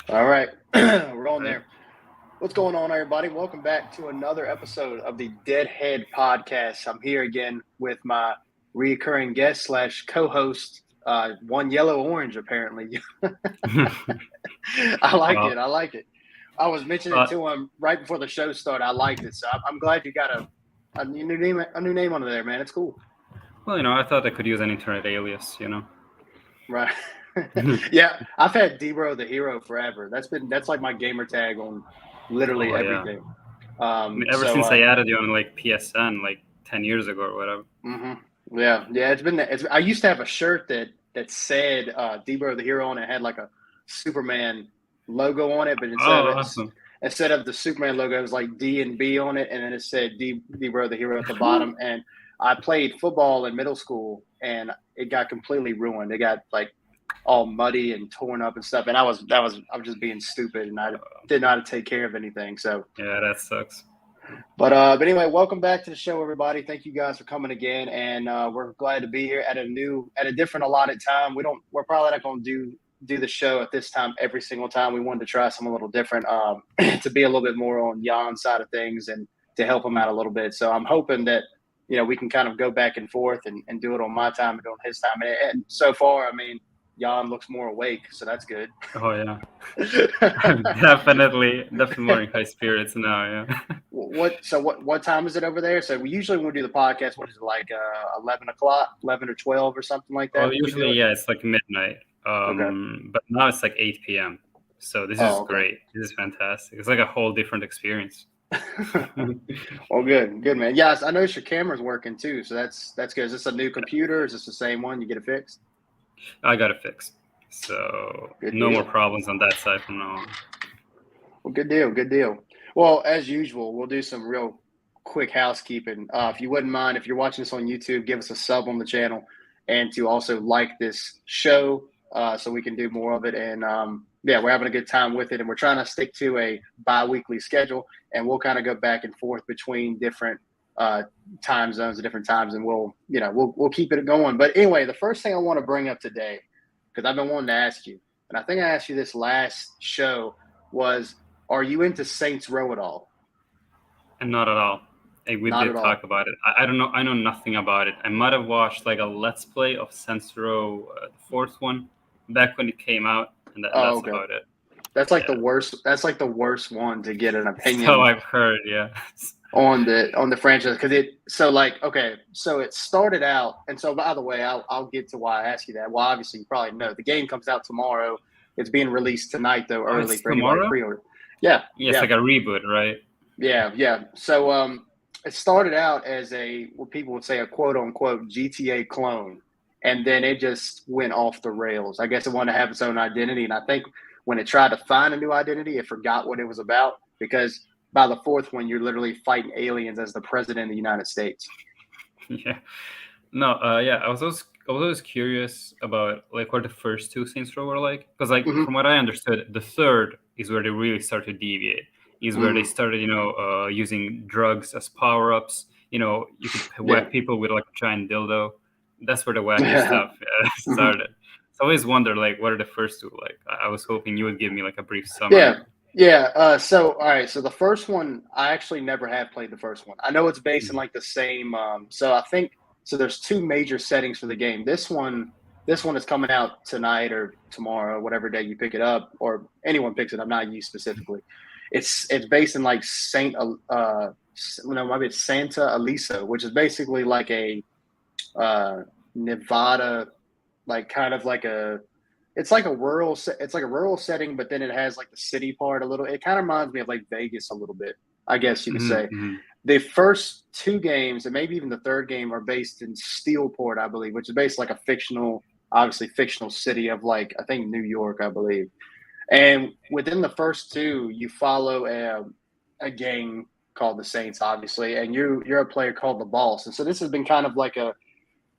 All right, we're on there. What's going on, everybody? Welcome back to another episode of the Deadhead Podcast. I'm here again with my reoccurring guest slash co-host, one yellow orange. Apparently, I like Well, it. I like it. I was mentioning it uh, to him right before the show started. I liked it, so I'm glad you got a new name, under there, man. It's cool, I thought I could use an internet alias, right? Yeah, I've had Debro the Hero forever. That's like my gamer tag on literally Oh, yeah. everything. I mean, ever since I added you on, PSN, 10 years ago or whatever. Yeah. I used to have a shirt that said Debro the Hero on it. It had like a Superman logo on it, but Oh, awesome. instead of the Superman logo, it was like D and B on it, and then it said Debro the Hero at the bottom. And I played football in middle school, and it got completely ruined. It got like all muddy and torn up and stuff. And I was just being stupid, and I didn't know how to take care of anything. So Yeah, that sucks. but anyway, welcome back to the show, everybody. Thank you guys for coming again, and we're glad to be here at a different allotted time. We're probably not going to do the show at this time every single time. We wanted to try something a little different, to be a little bit more on Jan's side of things and to help him out a little bit. So I'm hoping that we can kind of go back and forth and do it on my time and on his time. And so far, I mean, Jan looks more awake, so that's good. Oh, yeah. I'm definitely more in high spirits now, yeah. What time is it over there? So we usually when we do the podcast, what is it, like 11 o'clock, 11 or 12 or something like that Well, when we do usually, it? yeah, it's like midnight. Okay. But now it's like 8 p.m. So this is Oh, okay. great. This is fantastic. It's like a whole different experience. Well, good, man. Yes, I noticed your camera's working too, so that's good. Is this a new computer? Is this the same one? You get it fixed? I got it fixed. So Good no more deal. problems on that side from now on. Well, good deal. Well, as usual, we'll do some real quick housekeeping. If you wouldn't mind, if you're watching this on YouTube, give us a sub on the channel and to also like this show so we can do more of it. And yeah, we're having a good time with it. And we're trying to stick to a bi-weekly schedule. And we'll kind of go back and forth between different time zones at different times. And we'll keep it going. But anyway, the first thing I want to bring up today, because I've been wanting to ask you, and I think I asked you this last show, was – are you into Saints Row at all? And not at all. We Not did at all. talk about it. I don't know. I know nothing about it. I might have watched like a Let's Play of Saints Row, the fourth one, back when it came out, and that's okay. about it. That's like the worst. That's like the worst one to get an opinion. So I've heard, yeah. on the franchise, because so it started out, and so by the way, I'll get to why I ask you that. Well, obviously you probably know the game comes out tomorrow. It's being released tonight though, early for anybody pre-order. Yeah, it's like a reboot, right? Yeah. So it started out as what people would say a quote unquote GTA clone, and then it just went off the rails. I guess it wanted to have its own identity, and I think when it tried to find a new identity, it forgot what it was about, because by the fourth one, you're literally fighting aliens as the president of the United States. Yeah. No, yeah, I was always curious about like what the first two Saints Row were like, because from what I understood, the third is where they really start to deviate. Is where they started, using drugs as power-ups. You could whack people with like a giant dildo. That's where the wacky stuff started. So I always wonder, like, what are the first two like? I was hoping you would give me like a brief summary. Yeah. So all right. So the first one, I actually never have played the first one. I know it's based in like the same. So I think so. There's two major settings for the game. This one is coming out tonight or tomorrow, whatever day you pick it up, or anyone picks it up. Not you specifically. It's based in like Santa Elisa, which is basically like a Nevada, like kind of like it's like a rural setting, but then it has like the city part a little. It kind of reminds me of like Vegas a little bit, I guess you could say. The first two games, and maybe even the third game, are based in Steelport, I believe, which is based like a fictional city of like, I think, New York, I believe. And within the first two, you follow a gang called the Saints, obviously, and you're a player called the Boss. And so this has been kind of like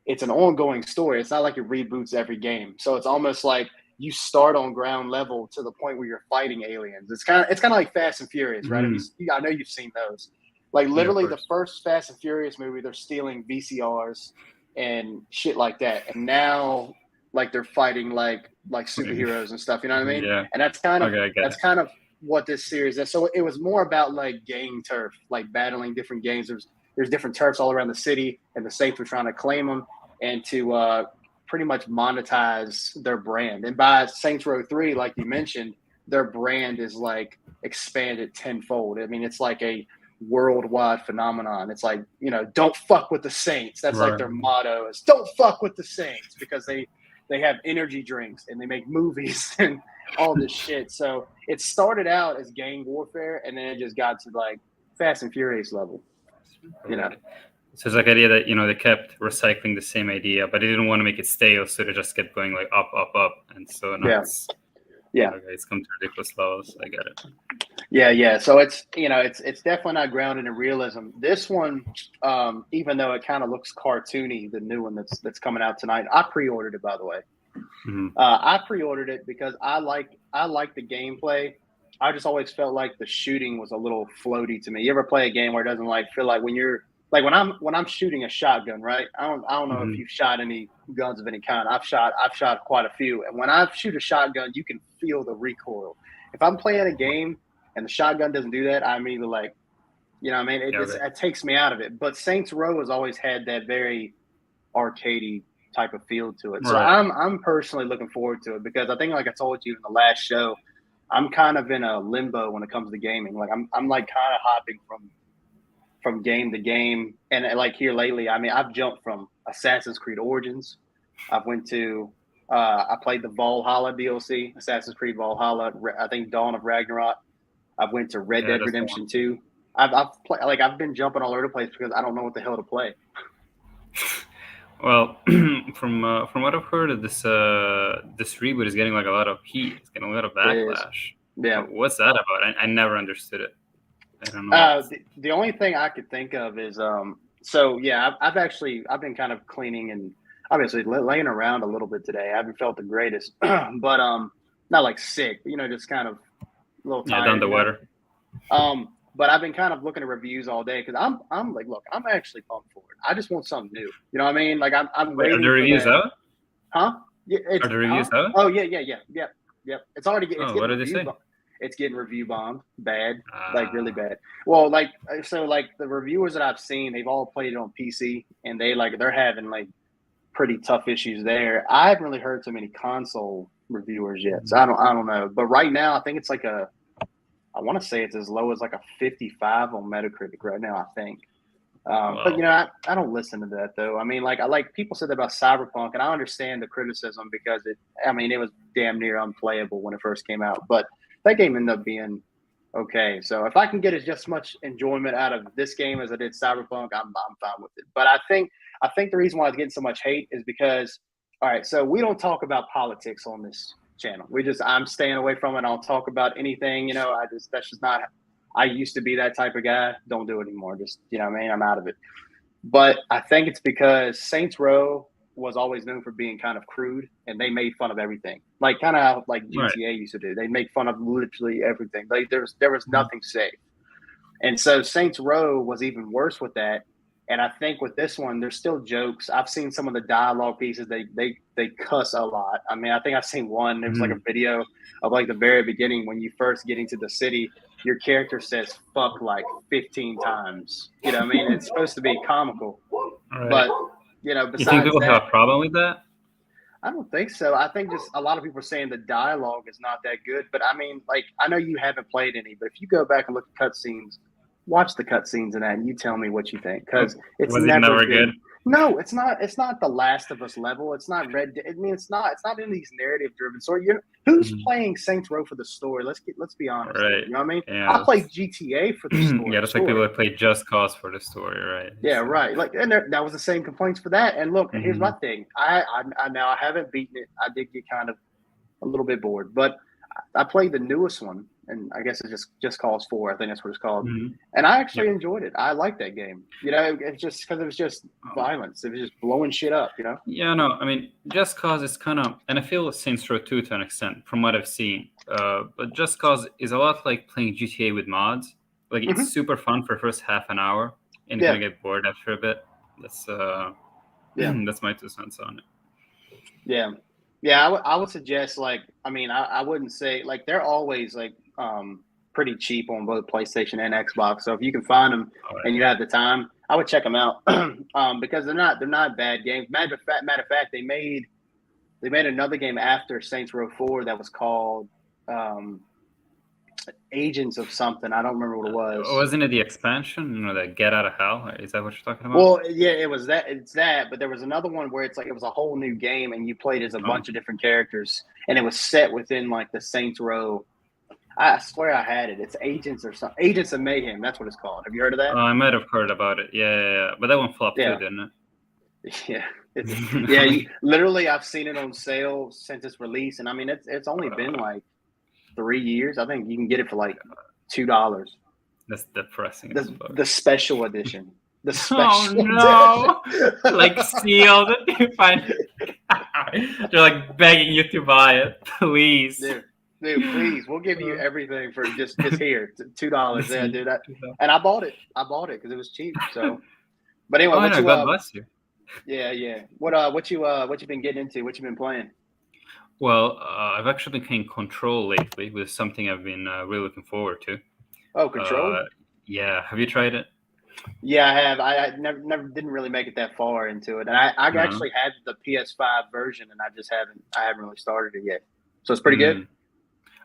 it's an ongoing story. It's not like it reboots every game. So it's almost like you start on ground level to the point where you're fighting aliens. It's kind of like Fast and Furious, right? I know you've seen those. Like literally the first Fast and Furious movie, they're stealing VCRs and shit like that. And now like they're fighting like superheroes and stuff. You know what I mean? Yeah. And that's kind of Okay, what this series is. So it was more about like gang turf, like battling different gangs. There's different turfs all around the city, and the Saints were trying to claim them and to pretty much monetize their brand. And by Saints Row 3, like you mentioned, their brand is like expanded tenfold. I mean, it's like a worldwide phenomenon. It's like, you know, don't fuck with the Saints. That's like their motto is don't fuck with the Saints, because they have energy drinks and they make movies and all this shit. So it started out as gang warfare, and then it just got to like Fast and Furious level. You know. So it's like idea that, you know, they kept recycling the same idea, but they didn't want to make it stale, so they just kept going like up, and so now it's come to ridiculous levels. I get it. Yeah. So it's, you know, it's definitely not grounded in realism. This one, even though it kind of looks cartoony, the new one that's coming out tonight, I pre-ordered it, by the way. I pre-ordered it because I like the gameplay. I just always felt like the shooting was a little floaty to me. You ever play a game where it doesn't like feel like when you're like when I'm shooting a shotgun, right? I don't know if you've shot any guns of any kind. I've shot quite a few, and when I shoot a shotgun, you can feel the recoil. If I'm playing a game and the shotgun doesn't do that, I'm either like, you know what I mean? It takes me out of it. But Saints Row has always had that very arcadey type of feel to it. So I'm personally looking forward to it, because I think, like I told you in the last show, I'm kind of in a limbo when it comes to gaming. Like I'm like kind of hopping from game to game. And like here lately, I mean, I've jumped from Assassin's Creed Origins. I played the Valhalla DLC, Assassin's Creed Valhalla, I think Dawn of Ragnarok. I went to Red Dead Redemption 2. I've been jumping all over the place because I don't know what the hell to play. Well, from what I've heard, this reboot is getting like a lot of heat. It's getting a lot of backlash. Yeah. What's that about? I never understood it. I don't know. The only thing I could think of is I've been kind of cleaning and obviously laying around a little bit today. I haven't felt the greatest, but not like sick, but, you know, just kind of a little tired. Down the weather. But I've been kind of looking at reviews all day, because I'm like, look, I'm actually pumped for it. I just want something new. You know what I mean? Like I'm waiting. Are the reviews out? Huh? Yeah, are the reviews out? Oh yeah. It's already. What did they say? It's getting review bombed, bad, like really bad. Well, like the reviewers that I've seen, they've all played it on PC, and they're having like pretty tough issues there. I haven't really heard so many console reviewers yet, so I don't know. But right now, I think it's like I want to say it's as low as like a 55 on Metacritic right now, I think. But you know, I don't listen to that though. I mean, like people said about Cyberpunk, and I understand the criticism because it was damn near unplayable when it first came out. But that game ended up being okay. So if I can get as much enjoyment out of this game as I did Cyberpunk, I'm fine with it. But I think the reason why it's getting so much hate is because, all right, so we don't talk about politics on this channel. I'm staying away from it. I don't talk about anything, you know. That's just not. I used to be that type of guy. Don't do it anymore. Just, you know what I mean? I'm out of it. But I think it's because Saints Row was always known for being kind of crude, and they made fun of everything. Like kind of how like GTA used to do. They make fun of literally everything. Like there was nothing safe. And so Saints Row was even worse with that. And I think with this one, there's still jokes. I've seen some of the dialogue pieces. They cuss a lot. I mean, I think I've seen one. It was like a video of like the very beginning when you first get into the city. Your character says "fuck" like 15 times. You know what I mean? It's supposed to be comical, but you know, besides you think people have a problem with that? I don't think so. I think just a lot of people are saying the dialogue is not that good. But I mean, like, I know you haven't played any, but if you go back and look at cutscenes, watch the cutscenes in that, and you tell me what you think, because it's never good. No, it's not. It's not The Last of Us level. It's not Red Dead. I mean, it's not in these narrative-driven story. Who's playing Saints Row for the story? Let's be honest. Right. You know what I mean? Yeah, I played GTA for the story. Yeah, just like people that play Just Cause for the story, right? Yeah, right. Like, and that was the same complaints for that. And look, here's my thing. I haven't beaten it. I did get kind of a little bit bored, but I played the newest one, and I guess it's just Cause 4. I think that's what it's called. And I actually enjoyed it. I liked that game. You know, it's just because it was just violence. It was just blowing shit up, you know? Yeah, no, I mean, Just Cause is kind of, and I feel Saints Row 2 to an extent from what I've seen. But Just Cause is a lot like playing GTA with mods. Like, it's super fun for the first half an hour, and you kind of get bored after a bit. That's my 2 cents on it. Yeah. Yeah, I would suggest like I wouldn't say like they're always like pretty cheap on both PlayStation and Xbox. So if you can find them and you have the time, I would check them out because they're not bad games. Matter of fact, they made another game after Saints Row 4 that was called Agents of something. I don't remember what it was. Wasn't it the expansion? You know, that Get Out of Hell? Is that what you're talking about? Well, yeah, it was that. It's that, but there was another one where it's like it was a whole new game, and you played as a bunch of different characters, and it was set within like the Saints Row. I swear I had it. It's Agents or something. Agents of Mayhem. That's what it's called. Have you heard of that? I might have heard about it. Yeah. But that one flopped too, didn't it? Yeah. Literally, I've seen it on sale since its release, and I mean it's only been like 3 years. I think you can get it for like $2. That's depressing. The special edition. The special edition. Like sealed. You find they're like begging you to buy it, please. Dude, please, we'll give you everything for just here, $2. Yeah, dude. And I bought it. Because it was cheap. So, but anyway, God bless you. Yeah. What you been getting into? What you been playing? Well, I've actually been playing Control lately, which is something I've been really looking forward to. Oh, Control? Yeah. Have you tried it? Yeah, I have. I never didn't really make it that far into it, and I actually had the PS5 version, and I haven't really started it yet. So it's pretty good.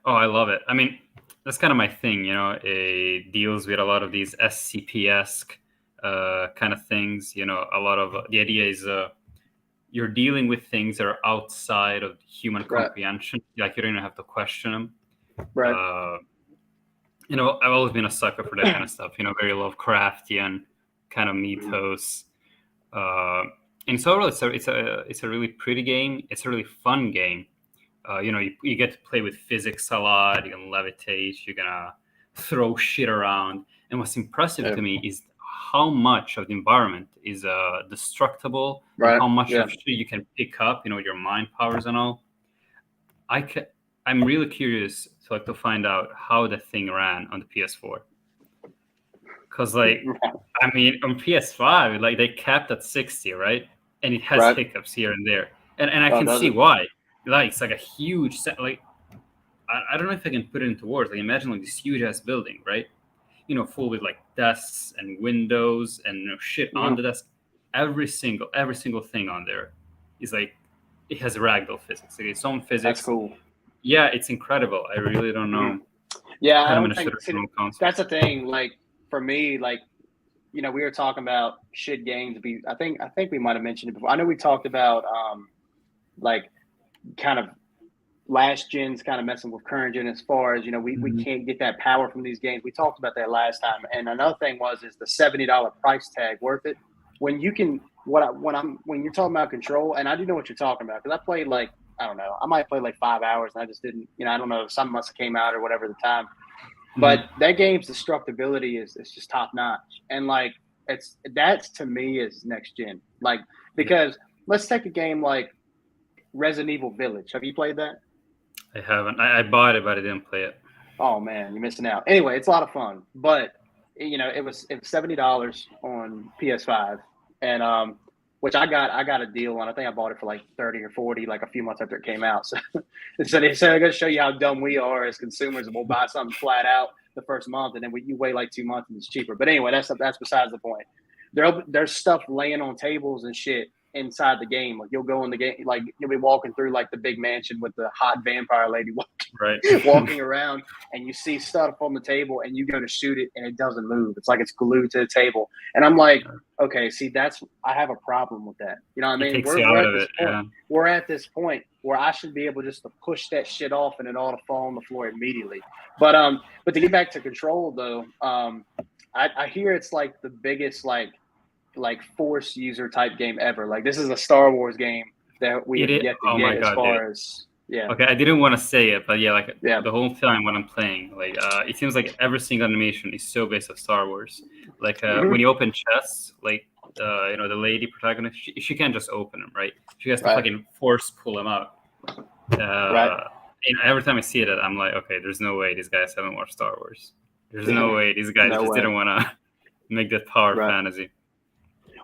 Oh, I love it. I mean, that's kind of my thing, you know. It deals with a lot of these SCP-esque kind of things. You know, a lot of the idea is you're dealing with things that are outside of human comprehension. Like you don't even have to question them. Right. You know, I've always been a sucker for that kind of stuff. You know, very Lovecraftian kind of mythos. And so it's a really pretty game. It's a really fun game. You know, you get to play with physics a lot. You can levitate. You're gonna throw shit around. And what's impressive to me is how much of the environment is destructible. Right. How much of shit you can pick up. You know, your mind powers and all. I'm really curious to find out how the thing ran on the PS4. Because, like, I mean, on PS5, like, they capped at 60, right? And it has hiccups here and there. And I can see why. Like, it's like a huge set. Like, I don't know if I can put it into words. Like, imagine, like, this huge-ass building, right? You know, full with, like, desks and windows and shit on the desk. Every single thing on there is, like, it has ragdoll physics. Like, its own physics. That's cool. Yeah, it's incredible. I really don't know. Yeah, I don't think that's the thing. Like for me, like you know, we were talking about should games be. I think we might have mentioned it before. I know we talked about like kind of last gen's kind of messing with current gen as far as you know we can't get that power from these games. We talked about that last time. And another thing is the $70 price tag worth it when you can when you're talking about Control, and I do know what you're talking about because I played like. I don't know. I might play like 5 hours and I just didn't, you know, I don't know. Something must have came out or whatever at the time. But that game's destructibility is just top notch. And like, that's to me is next gen. Like, because let's take a game like Resident Evil Village. Have you played that? I haven't. I bought it, but I didn't play it. Oh man, you're missing out. Anyway, it's a lot of fun. But, you know, it was $70 on PS5. And, which I got a deal on. I think I bought it for like 30 or 40, like a few months after it came out. So they said, I'm going to show you how dumb we are as consumers, and we'll buy something flat out the first month, and then you wait like 2 months and it's cheaper. But anyway, that's besides the point. There's stuff laying on tables and shit inside the game. Like you'll go in the game, like you'll be walking through like the big mansion with the hot vampire lady walking around, and you see stuff on the table, and you go to shoot it, and it doesn't move. It's like it's glued to the table, and I'm like, okay, see, I have a problem with that. You know what I mean? We're at this point where I should be able just to push that shit off, and it ought to fall on the floor immediately. But to get back to Control though, I hear it's like the biggest like Force user type game ever. Like this is a Star Wars game that we have yet to get as far as Okay, I didn't want to say it, but the whole time when I'm playing, like it seems like every single animation is so based on Star Wars. Like when you open chests, like you know, the lady protagonist, she can't just open them, right? She has to fucking force pull them out. And every time I see it, I'm like, okay, there's no way these guys haven't watched Star Wars. There's no way these guys didn't want to make that power fantasy.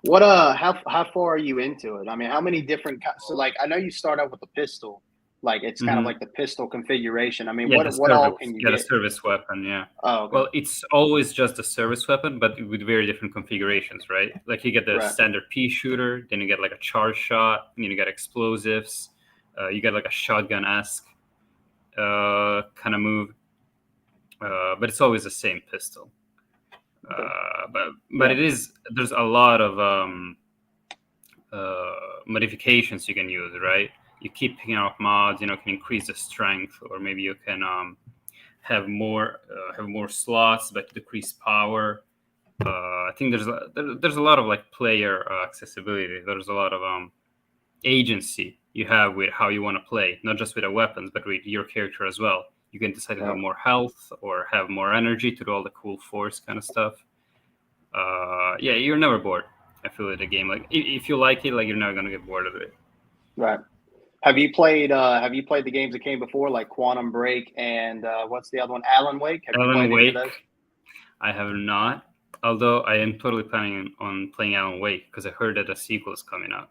What how far are you into it? I mean, how many different? So like, I know you start out with the pistol. Like it's kind of like the pistol configuration. I mean, Yeah, the what all service. can you Yeah, the get? service weapon. Yeah. Oh, okay. Well, it's always just a service weapon, but with very different configurations, right? Like you get the Right. standard pea shooter, then you get like a charge shot, and then you get explosives. You get like a shotgun-esque kind of move, but it's always the same pistol. But it is, there's a lot of modifications you can use, right? You keep picking up mods, can increase the strength, or maybe you can have more slots but decrease power. I think there's a lot of like player accessibility. There's a lot of agency you have with how you want to play, not just with the weapons, but with your character as well. You can decide to have more health or have more energy to do all the cool force kind of stuff. Yeah, you're never bored. I feel with the game. Like if you like it, like you're never gonna get bored of it. Right. Have you played the games that came before, like Quantum Break and what's the other one? Alan Wake? Have you played any of those? I have not. Although I am totally planning on playing Alan Wake because I heard that a sequel is coming out.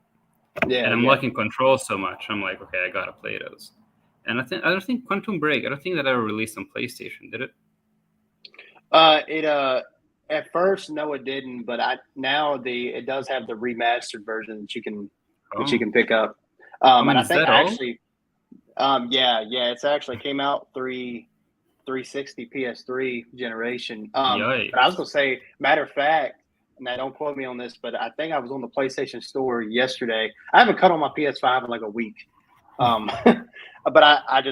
Yeah, and I'm liking Control so much. I'm like, okay, I gotta play those. And I don't think Quantum Break. I don't think that ever released on PlayStation. Did it? At first, no, it didn't. But it does have the remastered version that you can pick up. And I think actually, it's actually came out 360 PS3 generation. But I was gonna say, matter of fact, now don't quote me on this, but I think I was on the PlayStation Store yesterday. I haven't cut on my PS5 in like a week. But I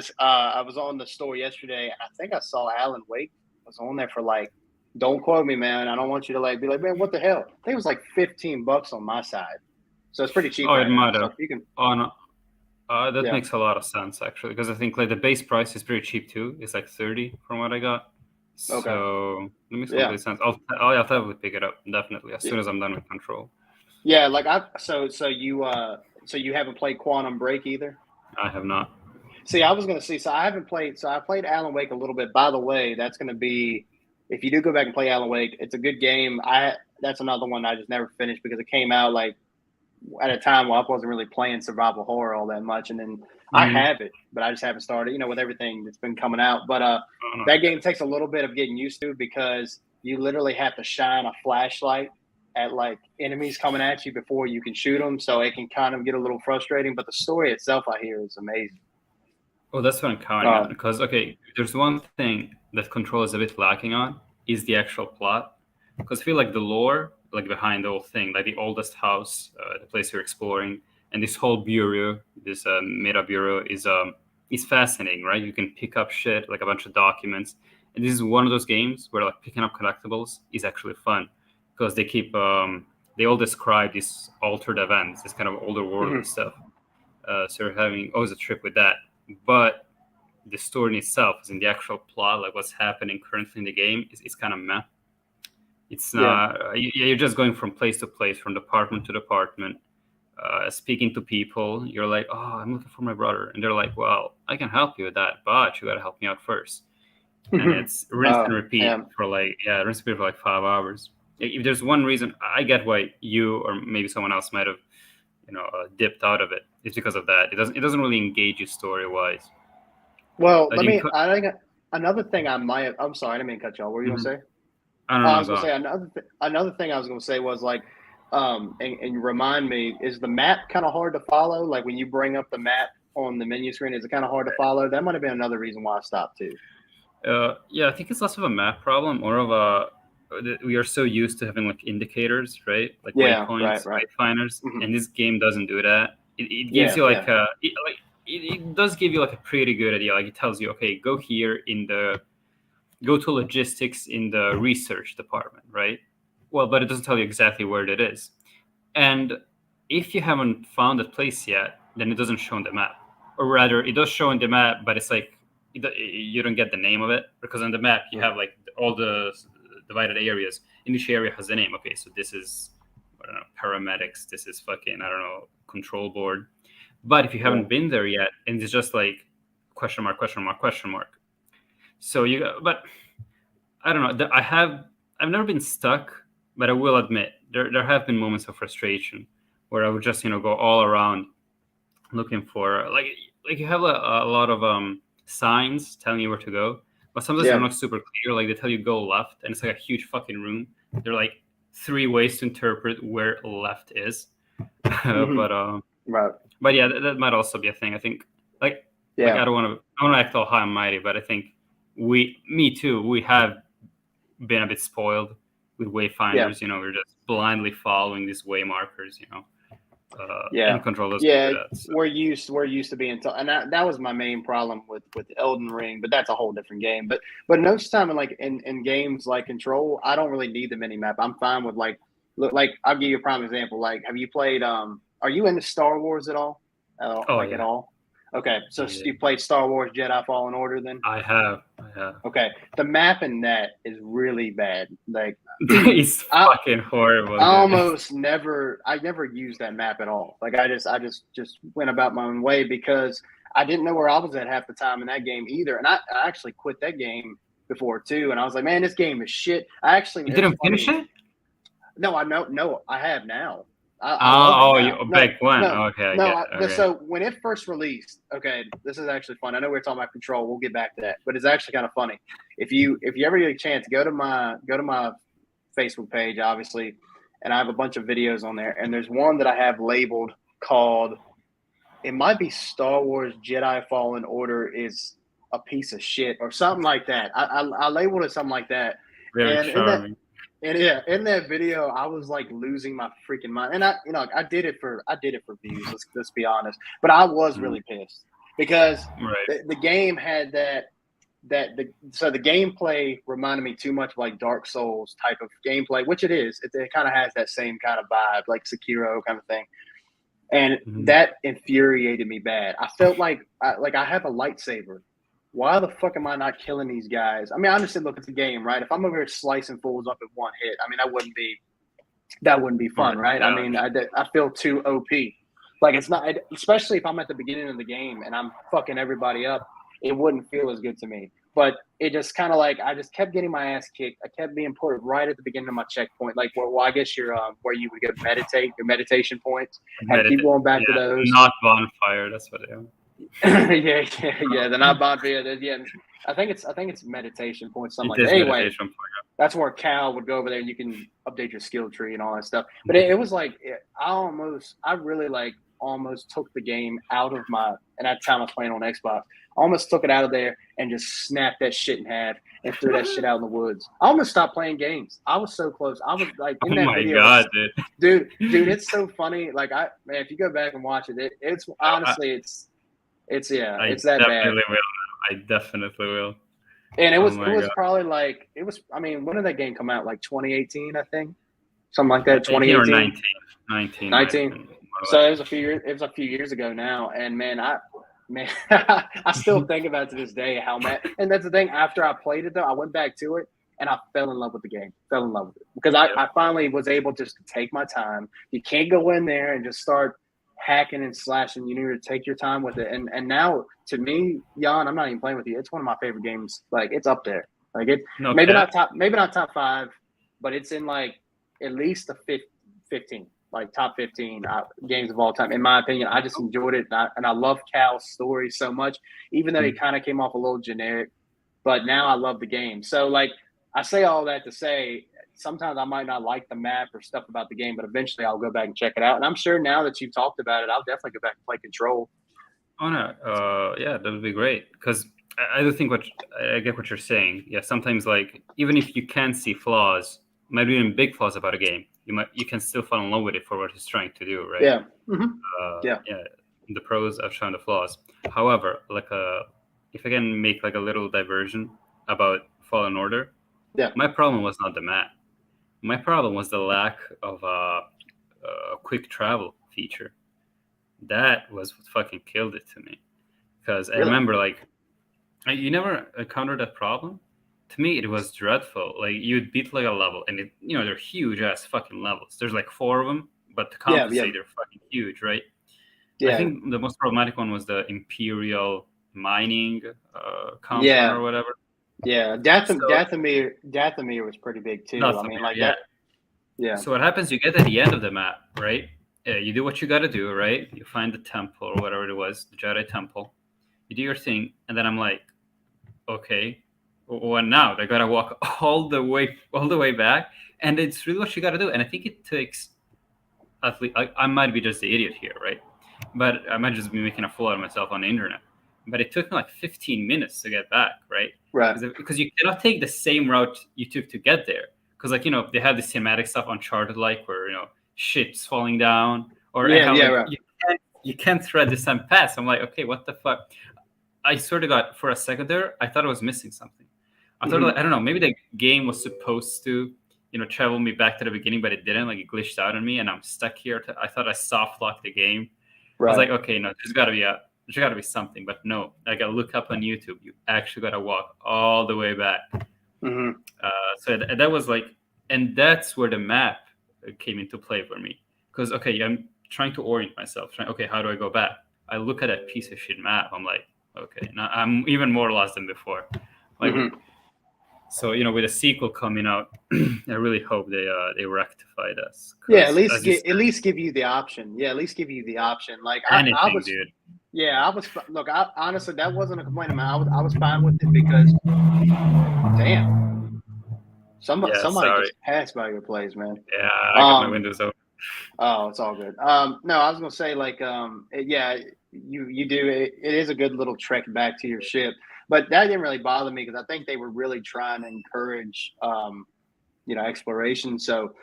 was on the store yesterday, and I think I saw Alan Wake was on there for like, don't quote me, man. I don't want you to like be like, man, what the hell? I think it was like $15 on my side, so it's pretty cheap. Oh, it might have. So you can. Oh no. That makes a lot of sense actually, because I think like the base price is pretty cheap too. It's like 30 from what I got. Okay. So that makes complete sense. I'll definitely pick it up definitely as soon as I'm done with Control. Yeah, like so you haven't played Quantum Break either? I have not. See, I was going to see. So I haven't played. So I played Alan Wake a little bit. By the way, that's going to be, if you do go back and play Alan Wake, it's a good game. That's another one I just never finished because it came out like at a time where I wasn't really playing survival horror all that much, and then I have it, but I just haven't started. With everything that's been coming out. But that game takes a little bit of getting used to because you literally have to shine a flashlight at like enemies coming at you before you can shoot them, so it can kind of get a little frustrating. But the story itself, I hear, is amazing. Oh, that's what I'm counting on. Because there's one thing that Control is a bit lacking on is the actual plot. Because I feel like the lore, like behind the whole thing, like the oldest house, the place you're exploring, and this whole bureau, this meta bureau is fascinating, right? You can pick up shit like a bunch of documents, and this is one of those games where like picking up collectibles is actually fun because they keep they all describe these altered events, this kind of older world stuff. So you're having always a trip with that. But the story in itself is in the actual plot, like what's happening currently in the game is kind of meh. It's not you're just going from place to place, from department to department, speaking to people. You're like, oh, I'm looking for my brother, and they're like, well, I can help you with that, but you gotta help me out first. And it's rinse and repeat for like 5 hours. If there's one reason, I get why you or maybe someone else might have dipped out of it. It's because of that. It doesn't really engage you story wise. Well, I think another thing I'm sorry, I didn't mean to cut you off. What were you gonna say? I was gonna say another thing I was gonna say was like, and remind me, is the map kind of hard to follow? Like when you bring up the map on the menu screen, is it kind of hard to follow? That might have been another reason why I stopped too. Yeah, I think it's less of a map problem, more of a we are so used to having like indicators, right? Like waypoints, wayfinders, and this game doesn't do that. It gives you like it does give you like a pretty good idea. Like it tells you, okay, go here go to logistics in the research department, right? Well, but it doesn't tell you exactly where that is. And if you haven't found that place yet, then it doesn't show on the map. Or rather, it does show on the map, but it's like you don't get the name of it because on the map you have like all the divided areas. And each area has a name. Okay, so this is, I don't know, paramedics. This is fucking, I don't know, control board. But if you haven't been there yet, and it's just like question mark, question mark, question mark. So but I don't know. I've never been stuck, but I will admit there have been moments of frustration where I would just go all around looking for like you have a lot of signs telling you where to go, but sometimes they're not super clear. Like they tell you go left, and it's like a huge fucking room. There are like 3 ways to interpret where left is. Right. But yeah, that might also be a thing. I think like I don't want to act all high and mighty, but I think me too, we have been a bit spoiled with wayfinders. You know, we're just blindly following these way markers. You know. And control those. We're used to being told, and that was my main problem with Elden Ring, but that's a whole different game. But most time in games like Control, I don't really need the mini map. I'm fine with like I'll give you a prime example. Like, have you played? Are you into Star Wars at all? At all? Okay, so you played Star Wars Jedi Fallen Order then? I have. Okay, the map in that is really bad. Like, it's fucking horrible. I never used that map at all. Like, I just went about my own way because I didn't know where I was at half the time in that game either. And I actually quit that game before too. And I was like, man, this game is shit. You didn't finish it? No, I have now. Back when? So when it first released, okay, this is actually fun. I know we're talking about Control. We'll get back to that, but it's actually kind of funny. If you ever get a chance, go to my Facebook page, obviously, and I have a bunch of videos on there. And there's one that I have labeled called, it might be Star Wars Jedi Fallen Order is a piece of shit or something like that. I labeled it something like that. Very charming. And in that video, I was like losing my freaking mind. And I did it for views. Let's be honest. But I was really pissed because the game had the gameplay reminded me too much of like Dark Souls type of gameplay, which it is. It kind of has that same kind of vibe, like Sekiro kind of thing. And that infuriated me bad. I felt like I have a lightsaber. Why the fuck am I not killing these guys? I mean, I understand. Look, it's a game, right? If I'm over here slicing fools up in one hit, I mean, that wouldn't be fun, right? I mean, I feel too OP. Like, it's not, especially if I'm at the beginning of the game and I'm fucking everybody up, it wouldn't feel as good to me. But it just kind of like, I just kept getting my ass kicked. I kept being put right at the beginning of my checkpoint. Like, well, I guess you're where you would go meditate, your meditation points. And keep going back to those. Not bonfire. That's what they are. yeah. They're not bonfire. Yeah, I think it's meditation points, something like that. Anyway, that's where Cal would go over there and you can update your skill tree and all that stuff. But it was like, I really almost took the game out of and at the time I was playing on Xbox, almost took it out of there and just snapped that shit in half and threw that shit out in the woods. I almost stopped playing games. I was so close. I was like, in that video, God, dude, it's so funny. Like, if you go back and watch it's honestly, it's that bad. I definitely will. And it was probably like, I mean, when did that game come out? Like 2018, I think, something like that. 2018 or 19. So it was a few years ago now, and man, I still think about it to this day how mad. And that's the thing. After I played it, though, I went back to it and I fell in love with the game. Fell in love with it because I finally was able just to take my time. You can't go in there and just start hacking and slashing. You need to take your time with it. And now, to me, Jan, I'm not even playing with you. It's one of my favorite games. Like, it's up there. Like, maybe not top 5, but it's in like at least the 15. Like top 15 games of all time, in my opinion. I just enjoyed it, and I love Cal's story so much, even though he kind of came off a little generic. But now I love the game. So, like, I say all that to say, sometimes I might not like the map or stuff about the game, but eventually I'll go back and check it out. And I'm sure now that you've talked about it, I'll definitely go back and play Control. Oh no, yeah, that would be great because I do think I get what you're saying. Yeah, sometimes like even if you can see flaws, maybe even big flaws about a game, you can still fall in love with it for what it's trying to do, right? Yeah. Yeah. The pros outshine the flaws. However, like if I can make like a little diversion about Fallen Order, my problem was not the map. My problem was the lack of a quick travel feature. That was what fucking killed it to me. Because I remember like you never encountered that problem. To me, it was dreadful. Like, you'd beat like a level, and they're huge ass fucking levels. There's like 4 of them, but to compensate, they're fucking huge, right? Yeah. I think the most problematic one was the Imperial mining compound or whatever. Yeah, Dathomir was pretty big too. I mean, like that. Yeah. So what happens? You get to the end of the map, right? you do what you got to do, right? You find the temple or whatever it was, the Jedi temple. You do your thing, and then I'm like, okay, what now? I gotta walk all the way back, and it's really what you gotta do. And I think it takes, at least, I might be just the idiot here, right? But I might just be making a fool out of myself on the internet. But it took me like 15 minutes to get back, right? Right. Because you cannot take the same route you took to get there. Because they have the cinematic stuff on Uncharted, like where ships falling down, or right. you can't thread the same path. I'm like, okay, what the fuck? I sort of got, for a second there, I thought I was missing something. I thought, I don't know, maybe the game was supposed to, travel me back to the beginning, but it didn't. Like, it glitched out on me, and I'm stuck here. I thought I soft locked the game. Right. I was like, okay, no, there's got to be something. But no, I got to look up on YouTube. You actually got to walk all the way back. So that was like, and that's where the map came into play for me. Because, okay, I'm trying to orient myself. Okay, how do I go back? I look at that piece of shit map. I'm like, okay, now I'm even more lost than before. Like, so with a sequel coming out, I really hope they rectify this. Yeah, at least give you the option. Yeah, at least give you the option. Like I was, dude. Yeah, I was. Look, honestly, that wasn't a complaint of mine. I was fine with it because, damn, somebody just passed by your place, man. Yeah, I got my windows open. Oh, it's all good. No, I was gonna say like, yeah, you do. It is a good little trek back to your ship, but that didn't really bother me because I think they were really trying to encourage, exploration. So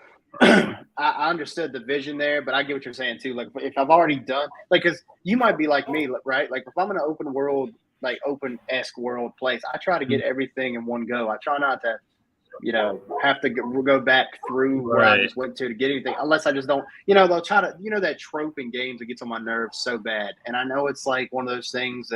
I understood the vision there, but I get what you're saying too. Like if I've already done, like, because you might be like me, right? Like if I'm in an open world, like open-esque world place, I try to get everything in one go. I try not to, have to go back through where I just went to get anything, unless I just don't, they'll try to, that trope in games that gets on my nerves so bad. And I know it's like one of those things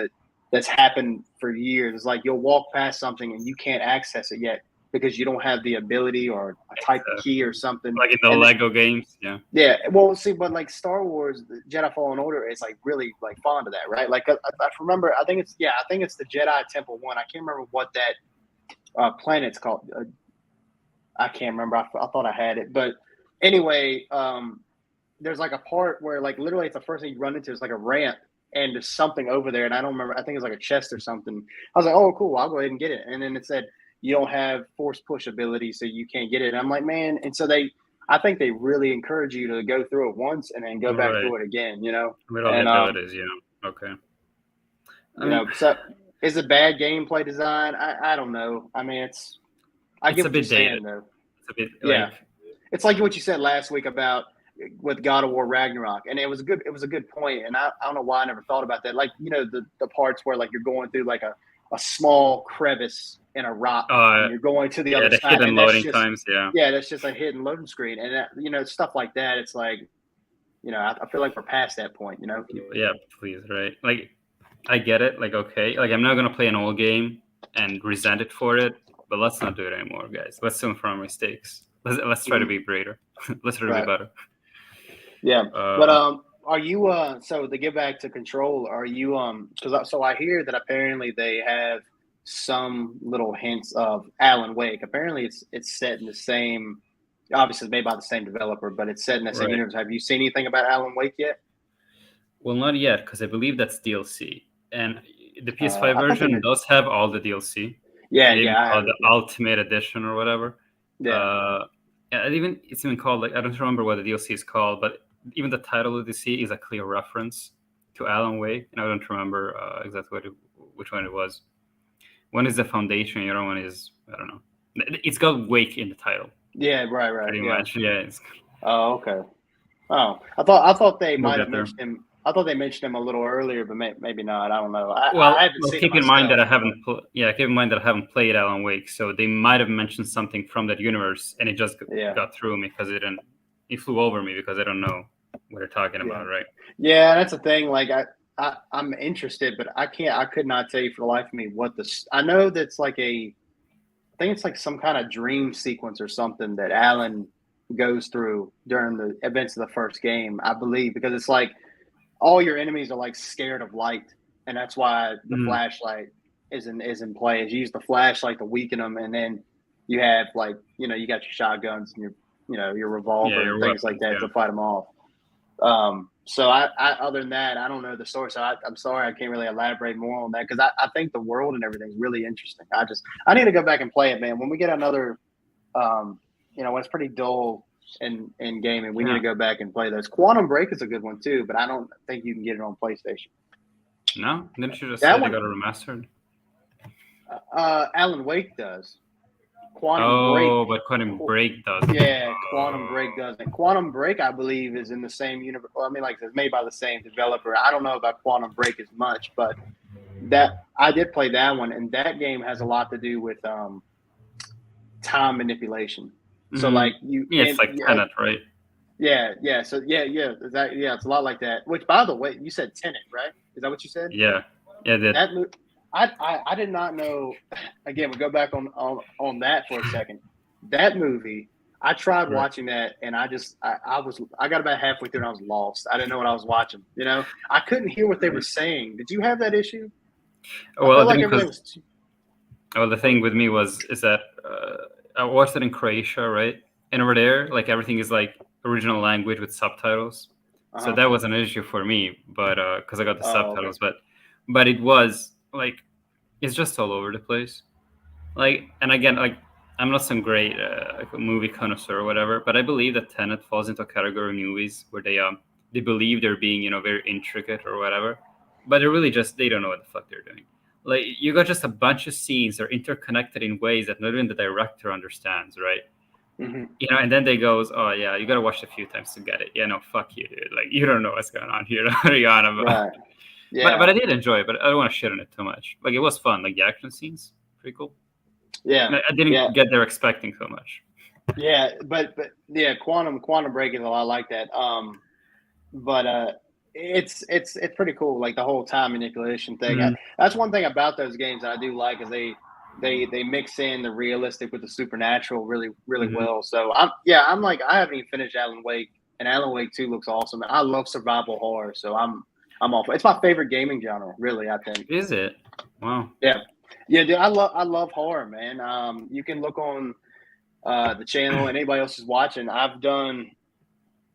that's happened for years. It's like you'll walk past something and you can't access it yet because you don't have the ability or a type of key or something. Like in the Lego games, yeah. Yeah, well, see, but like Star Wars, the Jedi Fallen Order is like really like fond of that, right? Like I remember, I think it's the Jedi Temple 1. I can't remember what that planet's called. I can't remember. I thought I had it, but anyway, there's like a part where like literally it's the first thing you run into is like a ramp and there's something over there, and I don't remember. I think it's like a chest or something. I was like, oh, cool, I'll go ahead and get it. And then it said you don't have force push ability, so you can't get it. And I'm like, man. And so I think they really encourage you to go through it once and then go back through it again. With all the abilities, okay. So is it bad gameplay design? I don't know. I mean, it's a bit dated, though. It's a bit, yeah. It's like what you said last week about with God of War Ragnarok, and it was a good point. And I don't know why I never thought about that. Like the parts where like you're going through like a small crevice in a rock, and you're going to the other side. The hidden loading times, yeah, that's just a hidden loading screen, and stuff like that. It's like, I feel like we're past that point. Yeah, please, right? Like, I get it. Like, okay, like I'm not gonna play an old game and resent it for it. But let's not do it anymore, guys. Let's learn from our mistakes. Let's try to be greater. Let's try to be better. Yeah, but are you so to get back to Control? Are you because so I hear that apparently they have some little hints of Alan Wake. Apparently, it's set in the same. Obviously, it's made by the same developer, but it's set in the same universe. Have you seen anything about Alan Wake yet? Well, not yet, because I believe that's DLC, and the PS5 version does have all the DLC. Yeah, the Ultimate Edition or whatever. Yeah. It's even called, like, I don't remember what the DLC is called, but even the title of the DLC is a clear reference to Alan Wake, and I don't remember exactly which one it was. One is the Foundation, the other one is, I don't know. It's got Wake in the title. Yeah, right. Pretty much, yeah. Oh, okay. Oh, I thought they might have mentioned him. I thought they mentioned him a little earlier, but maybe not. I don't know. I haven't seen keep in mind that I haven't played Alan Wake, so they might have mentioned something from that universe, and it just got through me because it flew over me because I don't know what they're talking about, right? Yeah, that's the thing. Like I'm interested, but I could not tell you for the life of me what I know that's like I think it's like some kind of dream sequence or something that Alan goes through during the events of the first game, I believe, because it's like all your enemies are like scared of light, and that's why the flashlight is in play. Is you use the flashlight to weaken them, and then you have like you got your shotguns and your revolver and things like that to fight them off. So I other than that, I don't know the source. So I'm sorry, I can't really elaborate more on that because I think the world and everything's really interesting. I need to go back and play it, man. When we get another, when it's pretty dull in gaming, we need to go back and play those. Quantum Break is a good one too, but I don't think you can get it on PlayStation. No, didn't you just say they got it remastered? Alan Wake does. Quantum Break. But Quantum Break does. Yeah, Quantum Break doesn't. Quantum Break, I believe, is in the same universe. Well, I mean, like it's made by the same developer. I don't know about Quantum Break as much, but that I did play that one, and that game has a lot to do with time manipulation. So, like it's like Tenet, right? Yeah. So, it's a lot like that. Which, by the way, you said Tenet, right? Is that what you said? Yeah, I did. I did not know. Again, we go back on that for a second. That movie, I tried watching that, and I got about halfway through and I was lost. I didn't know what I was watching. I couldn't hear what they were saying. Did you have that issue? Well, the thing with me is that I watched it in Croatia, right? And over there, like everything is like original language with subtitles. So that was an issue for me, but because I got the subtitles, okay. But it was like it's just all over the place. Like, and again, like I'm not some great movie connoisseur or whatever, but I believe that Tenet falls into a category of movies where they believe they're being very intricate or whatever, but they're really just they don't know what the fuck they're doing. Like you got just a bunch of scenes that are interconnected in ways that not even the director understands, right? Mm-hmm. And then they goes, oh yeah, you gotta watch it a few times to get it. Yeah, no, fuck you, dude. Like you don't know what's going on here. What are you on about? Right. Yeah. But I did enjoy it, but I don't want to shit on it too much. Like it was fun. Like the action scenes, pretty cool. Yeah. I didn't get there expecting so much. Yeah, but yeah, Quantum Break is a lot like that. But it's pretty cool. Like the whole time manipulation thing. Mm-hmm. That's one thing about those games that I do like is they mix in the realistic with the supernatural really well. So I'm like I haven't even finished Alan Wake, and Alan Wake 2 looks awesome. I love survival horror, so I'm all for it. It's my favorite gaming genre, really. I think. Is it? Wow. Yeah, dude. I love horror, man. You can look on the channel, and anybody else is watching. I've done.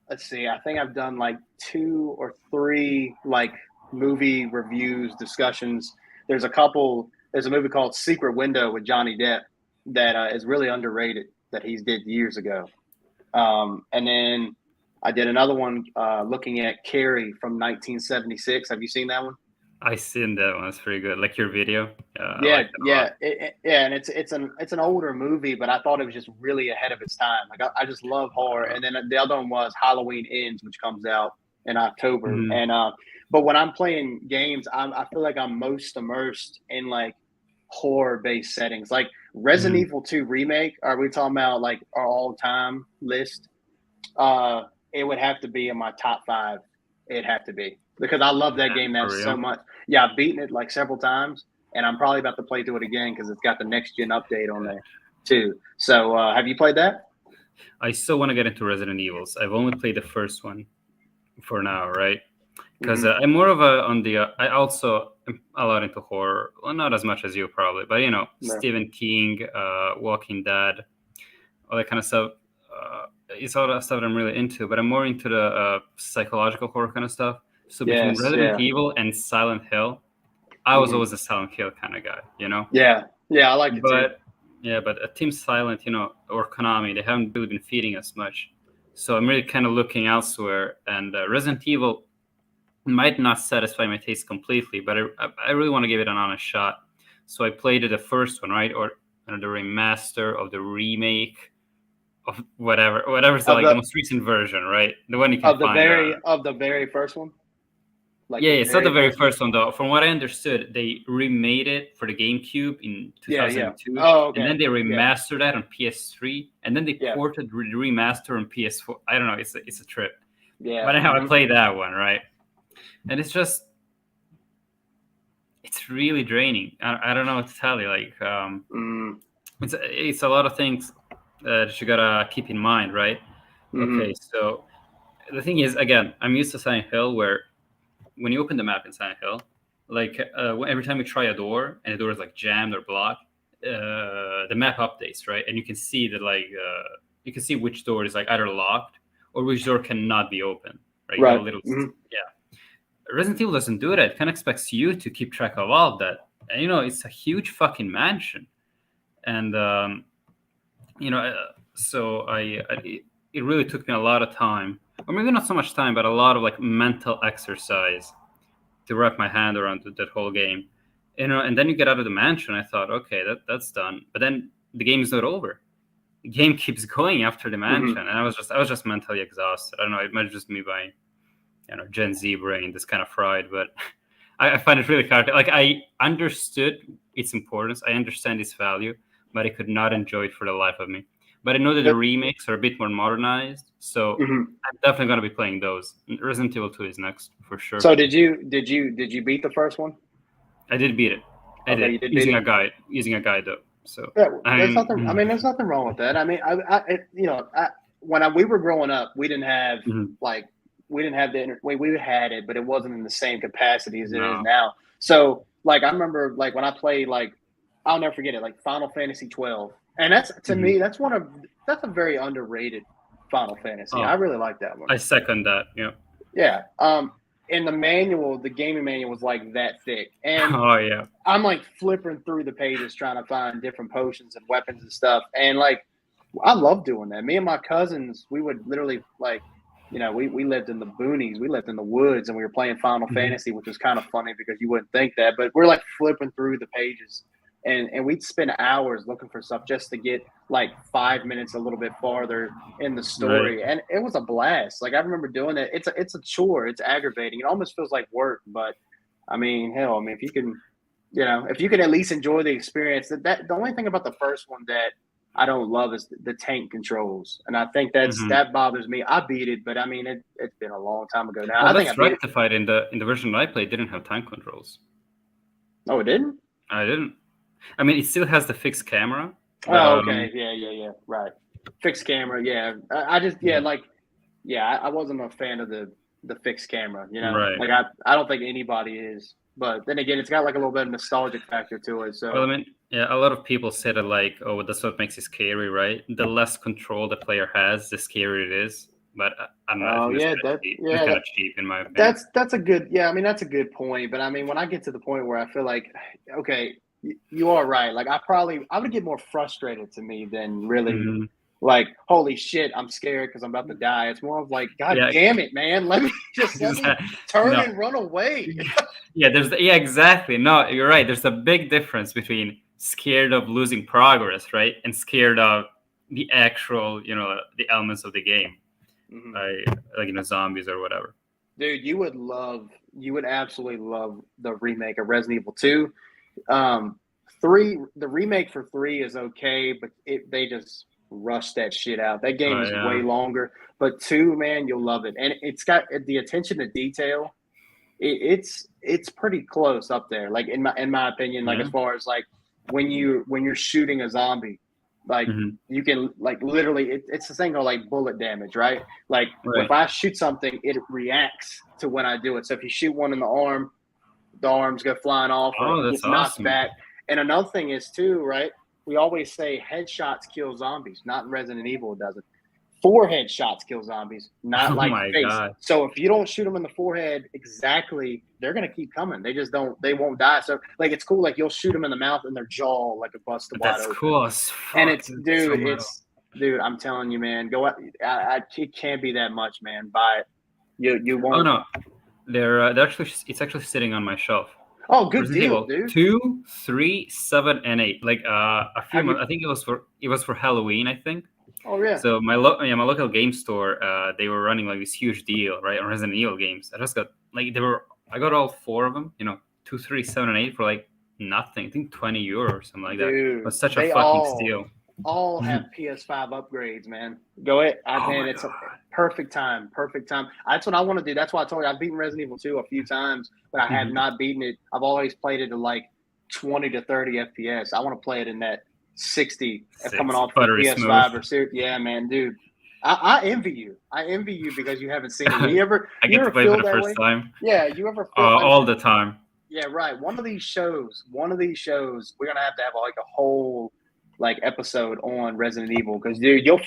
Let's see. I think I've done like 2 or 3 like movie reviews, discussions. There's a movie called Secret Window with Johnny Depp that is really underrated that he did years ago. And then I did another one looking at Carrie from 1976. Have you seen that one? I seen that one. It's pretty good. Like your video. Yeah. And it's an older movie, but I thought it was just really ahead of its time. Like I just love horror. And then the other one was Halloween Ends, which comes out in October. Mm-hmm. And but when I'm playing games, I feel like I'm most immersed in like horror-based settings. Like Resident Evil 2 Remake. Are we talking about like our all-time list? It would have to be in my top 5. It'd have to be. Because I love that game so much. Yeah, I've beaten it like several times, and I'm probably about to play through it again because it's got the next gen update on there too. So, have you played that? I still want to get into Resident Evils. I've only played the first one for now, right? Because I'm more of I also am a lot into horror. Well, not as much as you probably, but Stephen King, Walking Dead, all that kind of stuff. It's all that stuff that I'm really into, but I'm more into the psychological horror kind of stuff. So between Resident Evil and Silent Hill, I was always a Silent Hill kind of guy, Yeah, I like it too. Yeah, but Team Silent, or Konami, they haven't really been feeding us much. So I'm really kind of looking elsewhere. And Resident Evil might not satisfy my taste completely, but I really want to give it an honest shot. So I played the first one, right, or the remaster of the remake. Of whatever's the most recent version, right? The one you can find of the very first one. Like it's not the very first one though. From what I understood, they remade it for the GameCube in 2002, Oh, okay. And then they remastered that on PS3, and then they ported the remaster on PS4. I don't know. It's a trip. Yeah. But anyhow, I played that one, right? And it's really draining. I don't know what to tell you. Like, it's a lot of things that you gotta keep in mind, right? Okay, so the thing is, again, I'm used to Silent Hill where when you open the map in Silent Hill, like every time you try a door and the door is like jammed or blocked, the map updates, right? And you can see that you can see which door is like either locked or which door cannot be open, right? You have a little, Resident Evil doesn't do that. It kind of expects you to keep track of all of that. And, it's a huge fucking mansion. And, so it really took me a lot of time, or maybe not so much time, but a lot of like mental exercise to wrap my hand around that whole game. And then you get out of the mansion. I thought, okay, that's done. But then the game is not over. The game keeps going after the mansion, and I was just mentally exhausted. I don't know. It might just be my, Gen Z brain that's kind of fried, but I find it really hard. Like, I understood its importance, I understand its value, but I could not enjoy it for the life of me. But I know that the remakes are a bit more modernized, so I'm definitely going to be playing those. Resident Evil 2 is next for sure. So did you beat the first one? I did beat it. I did using a guide though. So there's nothing. I mean, there's nothing wrong with that. I mean, when we were growing up, we didn't have we didn't have the we had it, but it wasn't in the same capacity as it is now. So like I remember like when I played like I'll never forget it, like Final Fantasy 12, and that's to me that's a very underrated Final Fantasy. I really like that one. I second that. Yeah. Yeah. And the gaming manual was like that thick. And I'm like flipping through the pages trying to find different potions and weapons and stuff. And like, I love doing that. Me and my cousins, we would literally like, we lived in the boonies, we lived in the woods, and we were playing Final Fantasy, which was kind of funny because you wouldn't think that, but we're like flipping through the pages. And we'd spend hours looking for stuff just to get like 5 minutes a little bit farther in the story. Right. And it was a blast. Like I remember doing it. It's a chore. It's aggravating. It almost feels like work. But I mean, hell, if you can at least enjoy the experience, that the only thing about the first one that I don't love is the tank controls. And I think that bothers me. I beat it, but I mean it's been a long time ago now. Well, that's rectified in the version I played. It didn't have tank controls. Oh, it didn't? I didn't. I mean, it still has the fixed camera. Oh, okay. Yeah. Right. Fixed camera. Yeah. I wasn't a fan of the fixed camera, Right. Like I don't think anybody is, but then again, it's got like a little bit of nostalgic factor to it. So, well, I mean, a lot of people say that like, oh, that's what makes it scary, right? The less control the player has, the scarier it is. But I'm not. It's kind of cheap in my opinion. That's a good. Yeah, I mean, that's a good point. But I mean, when I get to the point where I feel like, okay, you are right. Like I would get more frustrated to me than really like, holy shit, I'm scared because I'm about to die. It's more of like, God damn it, man. Let me turn and run away. Exactly. No, you're right. There's a big difference between scared of losing progress, right? And scared of the actual, the elements of the game. Like, zombies or whatever. Dude, you would absolutely love the remake of Resident Evil 2. 3, the remake for 3 is okay, but they just rushed that shit out. That game is way longer, but 2, man, you'll love it, and it's got the attention to detail. It's pretty close up there, like in my opinion. Like as far as like when you're shooting a zombie, like you can like literally it's the thing called like bullet damage, right? Like if I shoot something, it reacts to when I do it. So if you shoot one in the arms go flying off, or it gets knocked back. And another thing is too, right? We always say headshots kill zombies. Not in Resident Evil, it doesn't. Forehead shots kill zombies, not like face. God. So if you don't shoot them in the forehead exactly, they're gonna keep coming. They just don't. They won't die. So like it's cool. Like you'll shoot them in the mouth and their jaw like a busted wide open. That's cool as fuck. And it's dude. I'm telling you, man. Go out. It can't be that much, man. Buy it. You won't. Oh no. It's actually sitting on my shelf. Oh, good deal, dude. 2, 3, 7, and 8. Like a few months. I think it was for Halloween, I think. Oh yeah. So my local game store, they were running like this huge deal, right, on Resident Evil games. I got all 4 of them, 2, 3, 7, and 8 for like nothing. I think 20 euro or something like that. It was such a fucking steal. All have PS5 upgrades, man. Go ahead. It's a perfect time. That's what I want to do. That's why I told you I've beaten Resident Evil 2 a few times, but I have not beaten it. I've always played it at like 20 to 30 FPS. I want to play it in that 60 coming off the PS5 or Series. Yeah, man, dude. I envy you. I envy you because you haven't seen it. I get to play for the first time. Yeah, you ever feel all the time. Yeah, right. One of these shows, we're gonna have to have like a whole like episode on Resident Evil because dude, you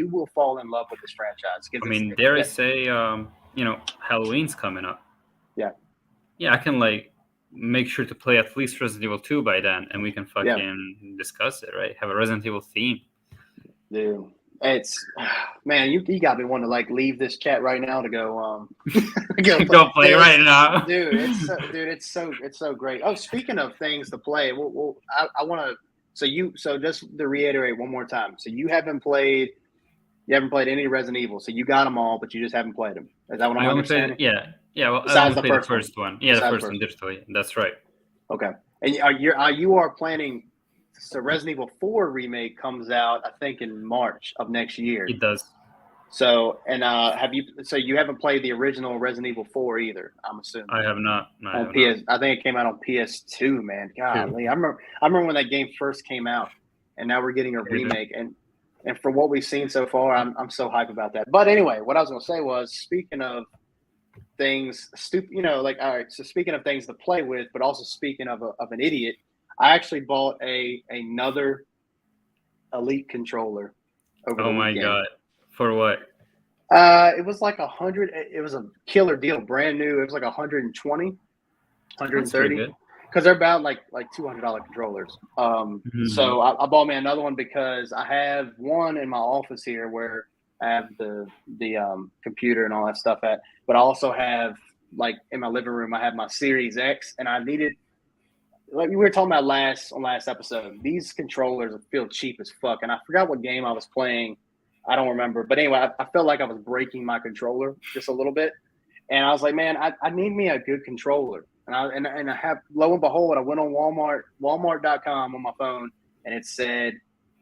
will fall in love with this franchise. I mean, dare I say, Halloween's coming up. Yeah. Yeah, I can like make sure to play at least Resident Evil 2 by then, and we can fucking discuss it, right? Have a Resident Evil theme. Dude, it's man, you got me wanting to like leave this chat right now to go go play right now, dude. It's so great. Oh, speaking of things to play, I want to. So just to reiterate one more time. So you haven't played any Resident Evil. So you got them all, but you just haven't played them. Is that what I'm understanding? Yeah. Well, besides I only played the first one. Yeah, the first one digitally. That's right. Okay, and you are planning. So Resident Evil 4 remake comes out, I think, in March of next year. It does. So, and you haven't played the original Resident Evil 4 either, I'm assuming. I have not. I think it came out on PS2, man. Golly. I remember when that game first came out, and now we're getting a remake. And for what we've seen so far, I'm so hyped about that. But anyway, what I was going to say was, speaking of things, all right, so speaking of things to play with, but also speaking of an idiot, I actually bought another Elite controller over the weekend. Oh my god! For what? It was like 100. It was a killer deal, brand new. It was like 120, 130, because they're about like $200 controllers. So I bought me another one because I have one in my office here where I have the computer and all that stuff at, but I also have like in my living room I have my Series X, and I needed. Like we were talking about last episode, these controllers feel cheap as fuck. And I forgot what game I was playing. I don't remember. But anyway, I felt like I was breaking my controller just a little bit. And I was like, man, I need me a good controller. And I have, lo and behold, I went on Walmart.com on my phone, and it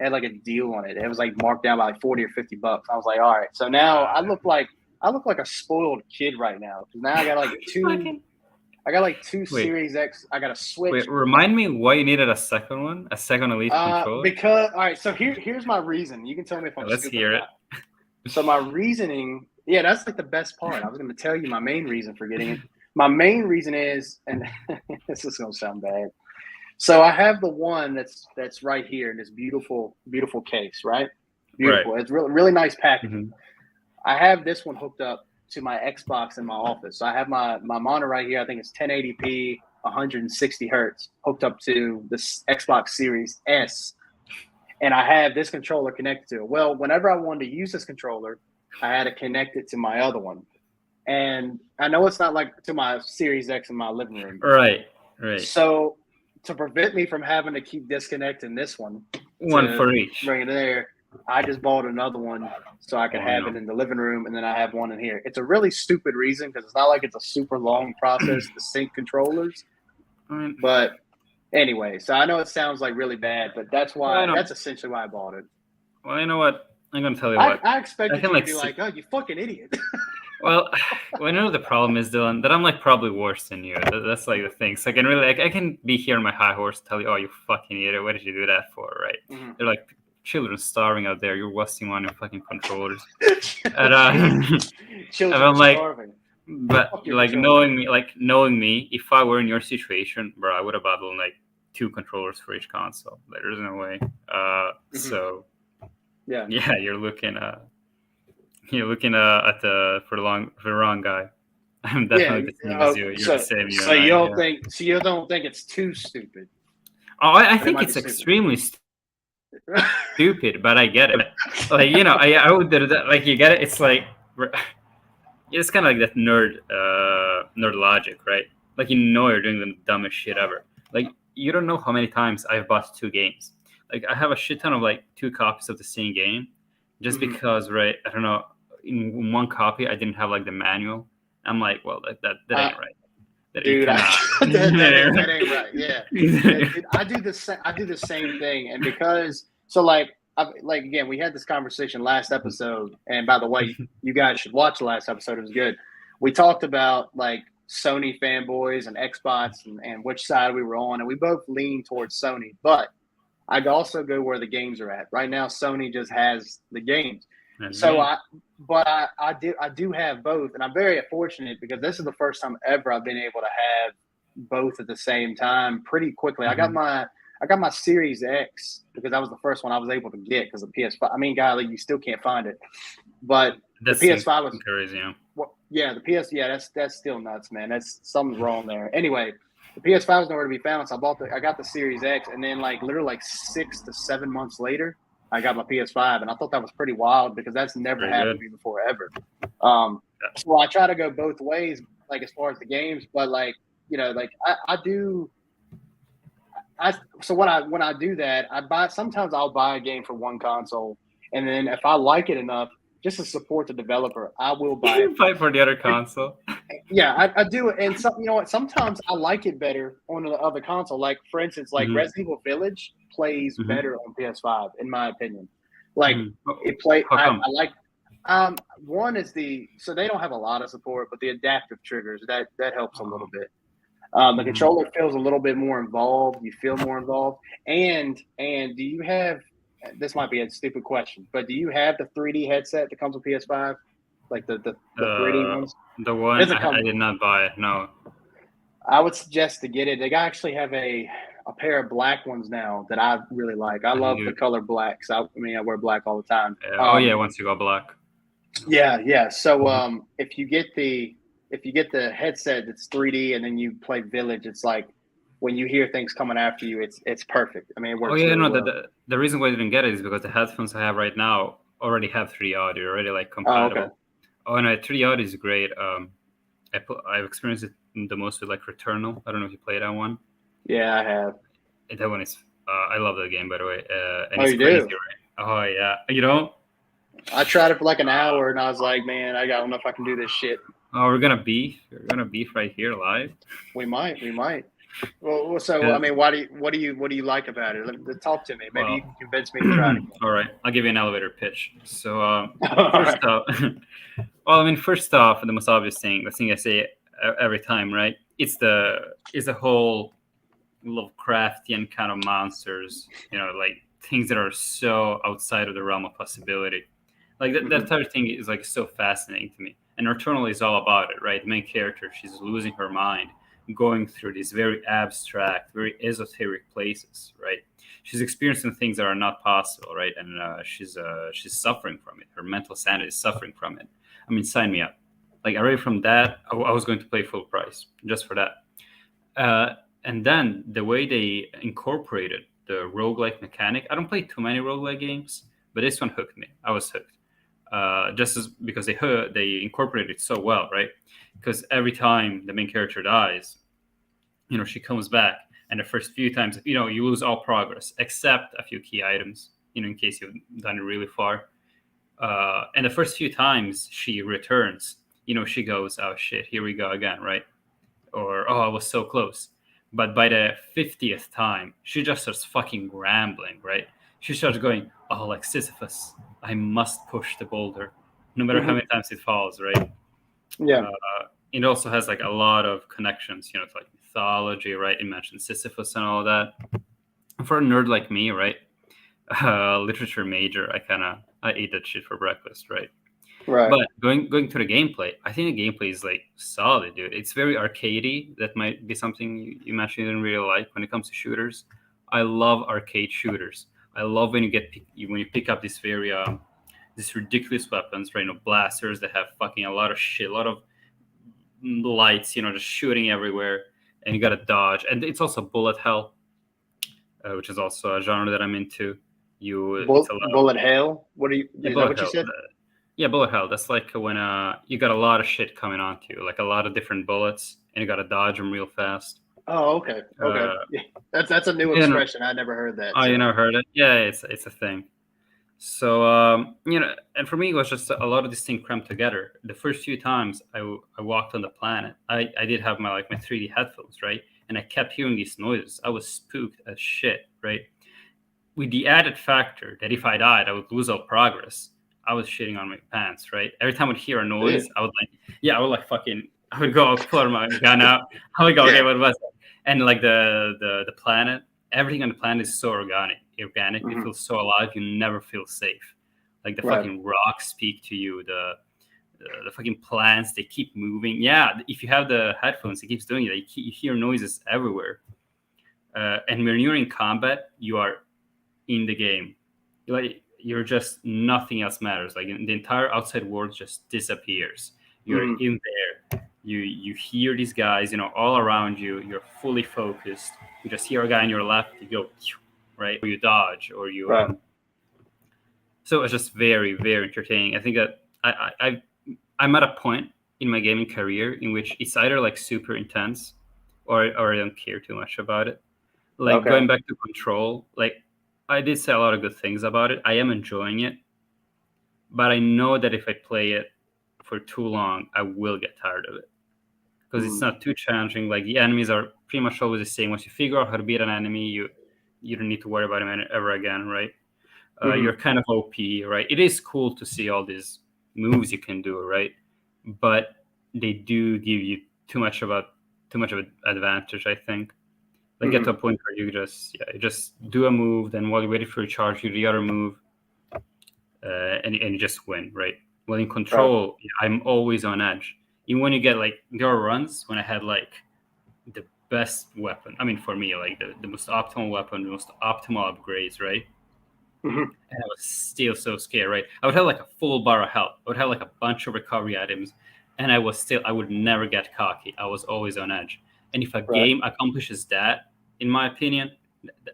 had like a deal on it. It was like marked down by like 40 or 50 bucks. I was like, all right. So now I look like a spoiled kid right now. Because now I got like two Series X. I got a Switch. Wait, remind me why you needed a second one, a second Elite controller? Because, all right, so here's my reason. You can tell me if I'm Let's stupid hear or it. not. So my reasoning, that's like the best part. I was going to tell you my main reason for getting it. My main reason is, and this is going to sound bad. So I have the one that's right here in this beautiful, beautiful case, right? Beautiful. Right. It's really, really nice packaging. Mm-hmm. I have this one hooked up to my Xbox in my office. So I have my monitor right here. I think it's 1080p, 160 hertz, hooked up to this Xbox Series S. And I have this controller connected to it. Well, whenever I wanted to use this controller, I had to connect it to my other one. And I know it's not like to my Series X in my living room. Right. So to prevent me from having to keep disconnecting this one for each, bring it there, I just bought another one so I could have it in the living room, and then I have one in here. It's a really stupid reason because it's not like it's a super long process to sync controllers. But anyway, so I know it sounds like really bad, but that's why. That's essentially why I bought it. Well, you know what? I'm going to tell you what. I expected you to be like, oh, you fucking idiot. Well, I know the problem is, Dylan, that I'm like probably worse than you. That's like the thing. So I can really, I can be here on my high horse, tell you, oh, you fucking idiot. What did you do that for, right? Mm-hmm. They're like, children starving out there. You're wasting on your fucking controllers. Children I'm like, starving. But like knowing me, if I were in your situation, bro, I would have bought like 2 controllers for each console. Like, there's no way. So yeah, you're looking at the wrong guy. I'm definitely the same as you. You're the same. So you don't think it's too stupid? Oh, I think it's extremely stupid, but I get it. Like, I would do that. Like, you get it. It's like it's kind of like that nerd logic, right? Like, you're doing the dumbest shit ever. Like, you don't know how many times I've bought 2 games. Like, I have a shit ton of like 2 copies of the same game, just because, right? I don't know. In one copy, I didn't have like the manual. I'm like, well, that ain't right. That ain't right. Yeah, I do the same thing, and because again, we had this conversation last episode, and by the way, you guys should watch the last episode. It was good. We talked about like Sony fanboys and Xbox and which side we were on, and we both lean towards Sony. But I'd also go where the games are at. Right now, Sony just has the games. Mm-hmm. So I do have both, and I'm very fortunate because this is the first time ever I've been able to have both at the same time pretty quickly. Mm-hmm. I got my Series X because that was the first one I was able to get because the PS5. I mean, golly, you still can't find it, but that's the PS5 was crazy. Yeah. Yeah, the PS. Yeah, that's still nuts, man. That's something's wrong there. Anyway, the PS5 is nowhere to be found. So I got the Series X, and then like literally like 6 to 7 months later, I got my PS5, and I thought that was pretty wild because that's never Very happened good. to me before ever. So I try to go both ways, like as far as the games, but like like I do. So when I do that, I buy. Sometimes I'll buy a game for one console, and then if I like it enough, just to support the developer, I will buy it. Fight for the other console. Yeah, I do, and some you know what? Sometimes I like it better on the other console. Like for instance, like Resident Evil Village plays better on PS5, in my opinion. Like it play. How come? I like. One is so they don't have a lot of support, but the adaptive triggers that helps a little bit. The controller feels a little bit more involved. You feel more involved. And do you have? This might be a stupid question, but do you have the 3D headset that comes with PS5? Like the 3D ones? The one I did not buy it. No. I would suggest to get it. They actually have a pair of black ones now that I really like. I love the color black. So I wear black all the time. Once you go black. Yeah. So if you get the headset that's 3D and then you play Village, it's like when you hear things coming after you, it's perfect. I mean, it works. The reason why I didn't get it is because the headphones I have right now already have 3D audio, already like compatible. Oh, okay. Oh no, 3D audio is great. I've experienced it the most with like Returnal. I don't know if you played that one. Yeah, I have. That one is. I love that game, by the way. And it's crazy, do? Right? Oh yeah, you know. I tried it for like an hour, and I was like, man, I don't know if I can do this shit. Oh, we're gonna beef. We're gonna beef right here live. We might. Well, so I mean, what do you like about it? Talk to me. Maybe you can convince me to try it again. All right, I'll give you an elevator pitch. So first off, first off, the most obvious thing, the thing I say every time, right? It's the whole Lovecraftian kind of monsters, like things that are so outside of the realm of possibility. Like that entire thing is like so fascinating to me. And Returnal is all about it, right? The main character, she's losing her mind, going through these very abstract, very esoteric places, right? She's experiencing things that are not possible, right? And she's suffering from it. Her mental sanity is suffering from it. I mean, sign me up. Like already from that, I was going to pay full price just for that. And then the way they incorporated the roguelike mechanic, I don't play too many roguelike games, but this one hooked me. I was hooked. Because they incorporated it so well, right? Because every time the main character dies, she comes back, and the first few times, you lose all progress except a few key items, in case you've done it really far. And the first few times she returns, she goes, "Oh shit, here we go again," right? Or, "Oh, I was so close." But by the 50th time, she just starts fucking rambling, right? She starts going, "Oh, like Sisyphus, I must push the boulder, no matter how many times it falls," right? Yeah. It also has like a lot of connections, to like mythology, right? It mentions Sisyphus and all that. For a nerd like me, right? Literature major, I ate that shit for breakfast, right? Right. But going to the gameplay, I think the gameplay is like solid, dude. It's very arcadey. That might be something you mentioned you didn't really like when it comes to shooters. I love arcade shooters. I love when you pick up these very these ridiculous weapons, right? Blasters that have fucking a lot of shit, a lot of lights, just shooting everywhere, and you got to dodge. And it's also bullet hell, which is also a genre that I'm into. Bullet hell? What are you? Is that what you said? Yeah, bullet hell. That's like when you got a lot of shit coming onto you, like a lot of different bullets, and you got to dodge them real fast. Oh, okay. That's a new expression. I never heard that. Oh, you never heard it? Yeah, it's a thing. So and for me, it was just a lot of this thing crammed together. The first few times I walked on the planet, I did have my 3D headphones, right? And I kept hearing these noises. I was spooked as shit, right? With the added factor that if I died, I would lose all progress. I was shitting on my pants, right? Every time I would hear a noise, I would go pull my gun out. I would go, okay, what was it? And like the planet, everything on the planet is so organic. It feels so alive. You never feel safe. Like the fucking rocks speak to you. The fucking plants, they keep moving. Yeah, if you have the headphones, it keeps doing it. You hear noises everywhere. And when you're in combat, you are in the game. You're just, nothing else matters. Like the entire outside world just disappears. You're in there. You hear these guys, all around you. You're fully focused. You just hear a guy on your left. You go, right, or you dodge, or you. Right. So it's just very, very entertaining. I think that I'm at a point in my gaming career in which it's either like super intense, or I don't care too much about it. Like going back to Control, like I did say a lot of good things about it. I am enjoying it, but I know that if I play it for too long, I will get tired of it because it's not too challenging. Like the enemies are pretty much always the same. Once you figure out how to beat an enemy, you don't need to worry about him ever again, right? You're kind of OP, right? It is cool to see all these moves you can do, right? But they do give you too much of an advantage, I think. Like get to a point where you just do a move, then while you're waiting for your charge, you do the other move, and you just win, right? Well, in Control, I'm always on edge. Even when you get like there are runs when I had like the best weapon. I mean, for me, like the most optimal weapon, the most optimal upgrades, right? And I was still so scared, right? I would have like a full bar of health. I would have like a bunch of recovery items, and I would never get cocky. I was always on edge. And if a game accomplishes that, in my opinion,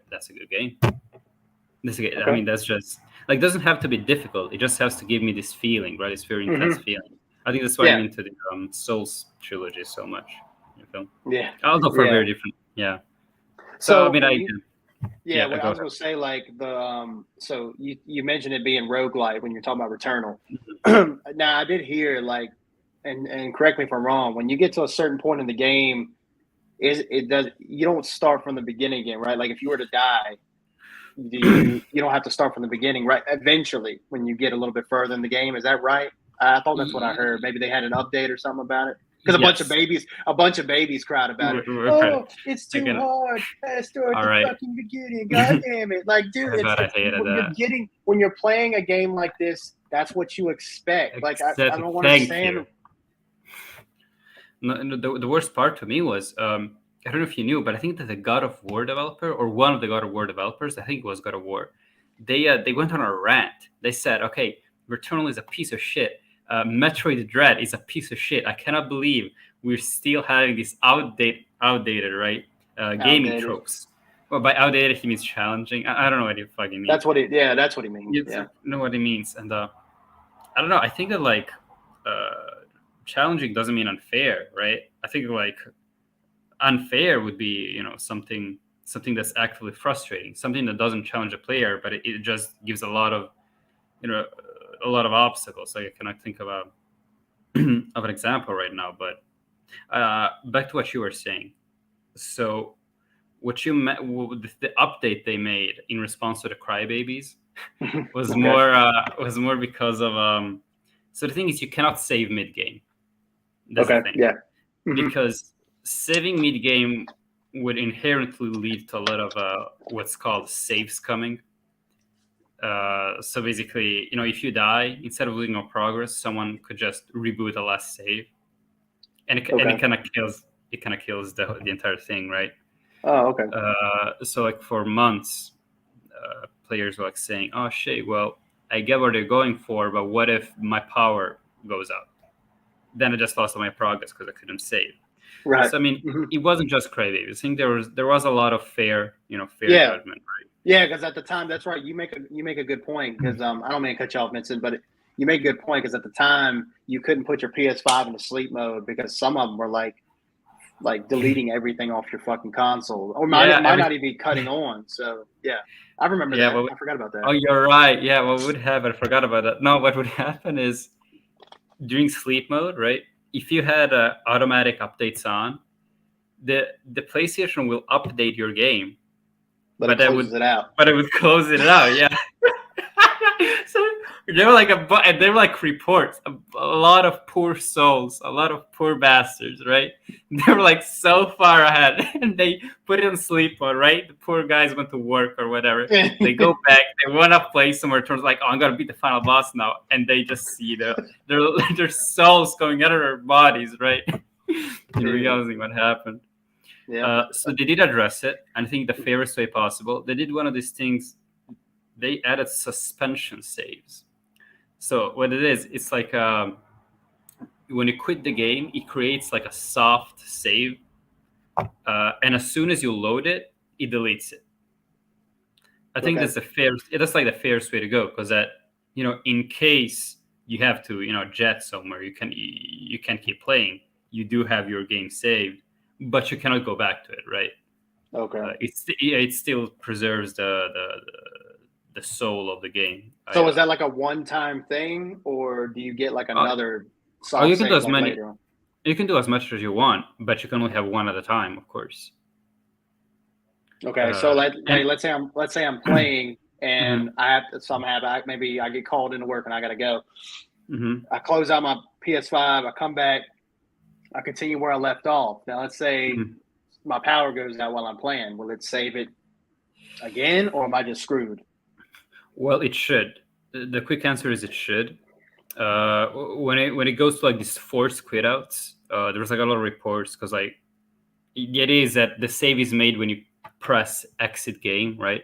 that's a good game. I mean, that's just like doesn't have to be difficult. It just has to give me this feeling, right? It's very intense feeling. I think that's why I'm into the Souls trilogy so much. You feel? Yeah. Although for very different. Yeah. So I mean, what I was gonna say, like so you mentioned it being roguelite when you're talking about Returnal. Now I did hear like, and correct me if I'm wrong, when you get to a certain point in the game, you don't start from the beginning again, right? Like if you were to die, you don't have to start from the beginning, right? Eventually, when you get a little bit further in the game, is that right? I thought that's what I heard. Maybe they had an update or something about it. Because a bunch of babies cried about it. Oh, it's too hard. Start at the fucking beginning. God damn it! Like, dude, when you're playing a game like this, that's what you expect. Like, I don't understand. No, the worst part to me was I don't know if you knew, but I think that the God of War developer, or one of the God of War developers, I think it was God of War, they went on a rant. They said, "Okay, Returnal is a piece of shit. Metroid Dread is a piece of shit. I cannot believe we're still having these outdated, right, gaming tropes." Well, by outdated he means challenging. I don't know what he fucking means. That's what he means. You know what he means, and I don't know. I think that like challenging doesn't mean unfair, right? I think like unfair would be something that's actively frustrating, something that doesn't challenge a player, but it just gives a lot of a lot of obstacles. Like I cannot think of an example right now, but back to what you were saying. So what you met, the update they made in response to the crybabies was more because of so the thing is you cannot save mid game. That's the thing. Because saving mid game would inherently lead to a lot of what's called saves coming. So basically, if you die, instead of losing no progress, someone could just reboot the last save, and it kind of kills the entire thing, right? Oh, okay. So like for months, players were like saying, "Oh shit, well, I get what they're going for, but what if my power goes up? Then I just lost all my progress because I couldn't save." Right. So I mean, it wasn't just crybabies. I think there was a lot of fair judgment, right? Yeah, because at the time, that's right. You make a good point because I don't mean to cut you off, Vincent, but you make a good point because at the time you couldn't put your PS5 into sleep mode because some of them were like deleting everything off your fucking console, or might not even be cutting on. So yeah, I remember that. I forgot about that. Oh, you're right. Yeah, what would happen? I forgot about that. No, what would happen is during sleep mode, right? If you had automatic updates on, the PlayStation will update your game, but it closes it out. But it would close it out. Yeah. So they were like reports, a lot of poor souls, a lot of poor bastards, right? They were like so far ahead, and they put it on sleep mode, right? The poor guys went to work or whatever. They go back, they want to play somewhere. Turns like, oh, I'm gonna beat the final boss now, and they just see their souls going out of their bodies, right? And realizing what happened. Yeah. So they did address it, and I think the fairest way possible. They did one of these things. They added suspension saves. So what it is, it's like when you quit the game, it creates like a soft save, and as soon as you load it, it deletes it. I think that's like the fairest way to go, because that, in case you have to jet somewhere, you can't keep playing. You do have your game saved, but you cannot go back to it, right? Okay. It still preserves the soul of the game. So is that like a one-time thing, or do you get like another soft you can save do as many. later on? You can do as much as you want, but you can only have one at a time, of course. Okay, so let's say I'm playing and I have to somehow maybe I get called into work and I got to go. I close out my PS5, I come back, I continue where I left off. Now let's say my power goes out while I'm playing. Will it save it again, or am I just screwed? Well, it should. The quick answer is it should. When it goes to like these forced quit outs, there's like a lot of reports, because like it is that the save is made when you press exit game, right?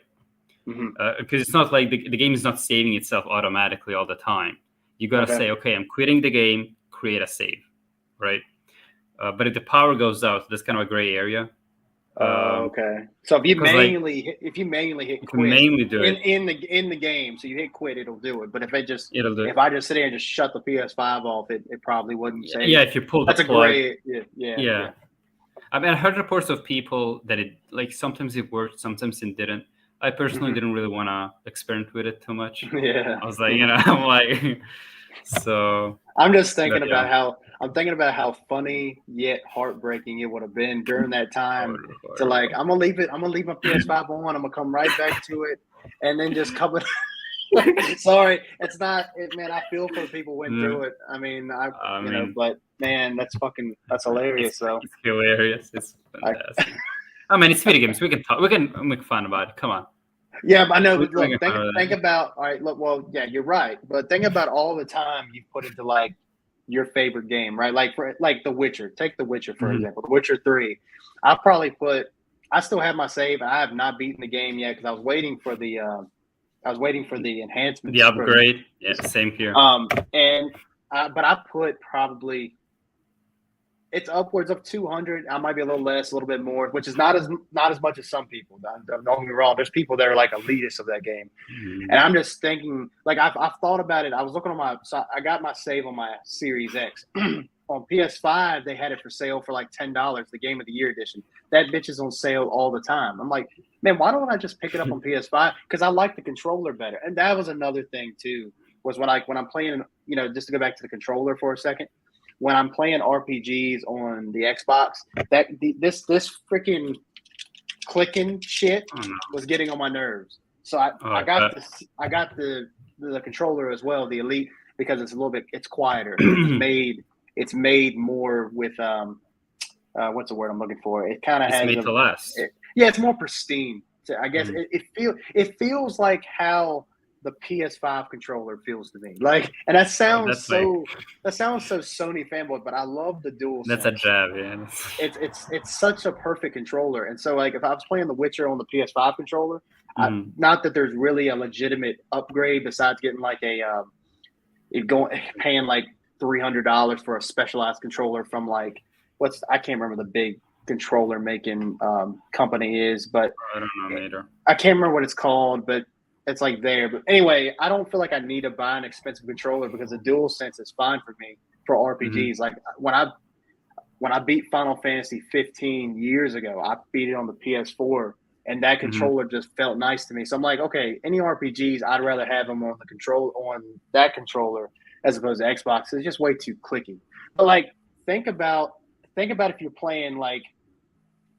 Because it's not like the game is not saving itself automatically all the time. You gotta say, okay, I'm quitting the game, create a save, right? But if the power goes out, that's kind of a gray area. Okay. So if you manually hit quit, mainly do it in the game, so you hit quit, it'll do it. But if I just sit there and just shut the PS5 off, it probably wouldn't save. Yeah, if you pull the plug. Yeah. I mean, I heard reports of people that it like sometimes it worked, sometimes it didn't. I personally didn't really want to experiment with it too much. Yeah. I was like, I'm like, so. I'm just thinking about how funny yet heartbreaking it would have been during that time to like, I'm gonna leave my PS5 on, I'm gonna come right back to it, and then just come with. Sorry, it's not it, man. I feel for people who went through it. I mean, but man, that's hilarious. It's hilarious. It's fantastic. I mean, it's video games. We can make fun about it. Come on. Yeah, I know. But look, think about. All right. Look, well, yeah, you're right. But think about all the time you put into like your favorite game, right? Like The Witcher. Take The Witcher for example. The Witcher 3. I still have my save. I have not beaten the game yet because I was waiting for the enhancements. The upgrade. Yeah, same here. But I put probably. It's upwards of 200. I might be a little less, a little bit more, which is not as much as some people. Don't get me wrong. There's people that are like elitists of that game, and I'm just thinking, like I've thought about it. I was looking on I got my save on my Series X. On PS5, they had it for sale for like $10, the Game of the Year edition. That bitch is on sale all the time. I'm like, man, why don't I just pick it up on PS5? Because I like the controller better. And that was another thing too. Was when I'm playing, just to go back to the controller for a second. When I'm playing RPGs on the Xbox, this freaking clicking shit was getting on my nerves. So I got the controller as well, the Elite, because it's quieter. It's made more with what's the word I'm looking for? It kind of has made to last. It's more pristine. So I guess it feels like how the PS5 controller feels to me. Like, and that sounds so Sony fanboy, but I love the dual. That's a jab, yeah. It's such a perfect controller. And so like if I was playing The Witcher on the PS5 controller, not that there's really a legitimate upgrade besides getting like paying like $300 for a specialized controller from like I can't remember the big controller making company is, but I don't know either. I can't remember what it's called, but it's like there. But anyway, I don't feel like I need to buy an expensive controller because the DualSense is fine for me for RPGs. Like when I beat Final Fantasy 15 years ago, I beat it on the PS4, and that controller just felt nice to me. So I'm like, okay, any RPGs, I'd rather have them on that controller as opposed to Xbox. It's just way too clicky. But like, think about if you're playing like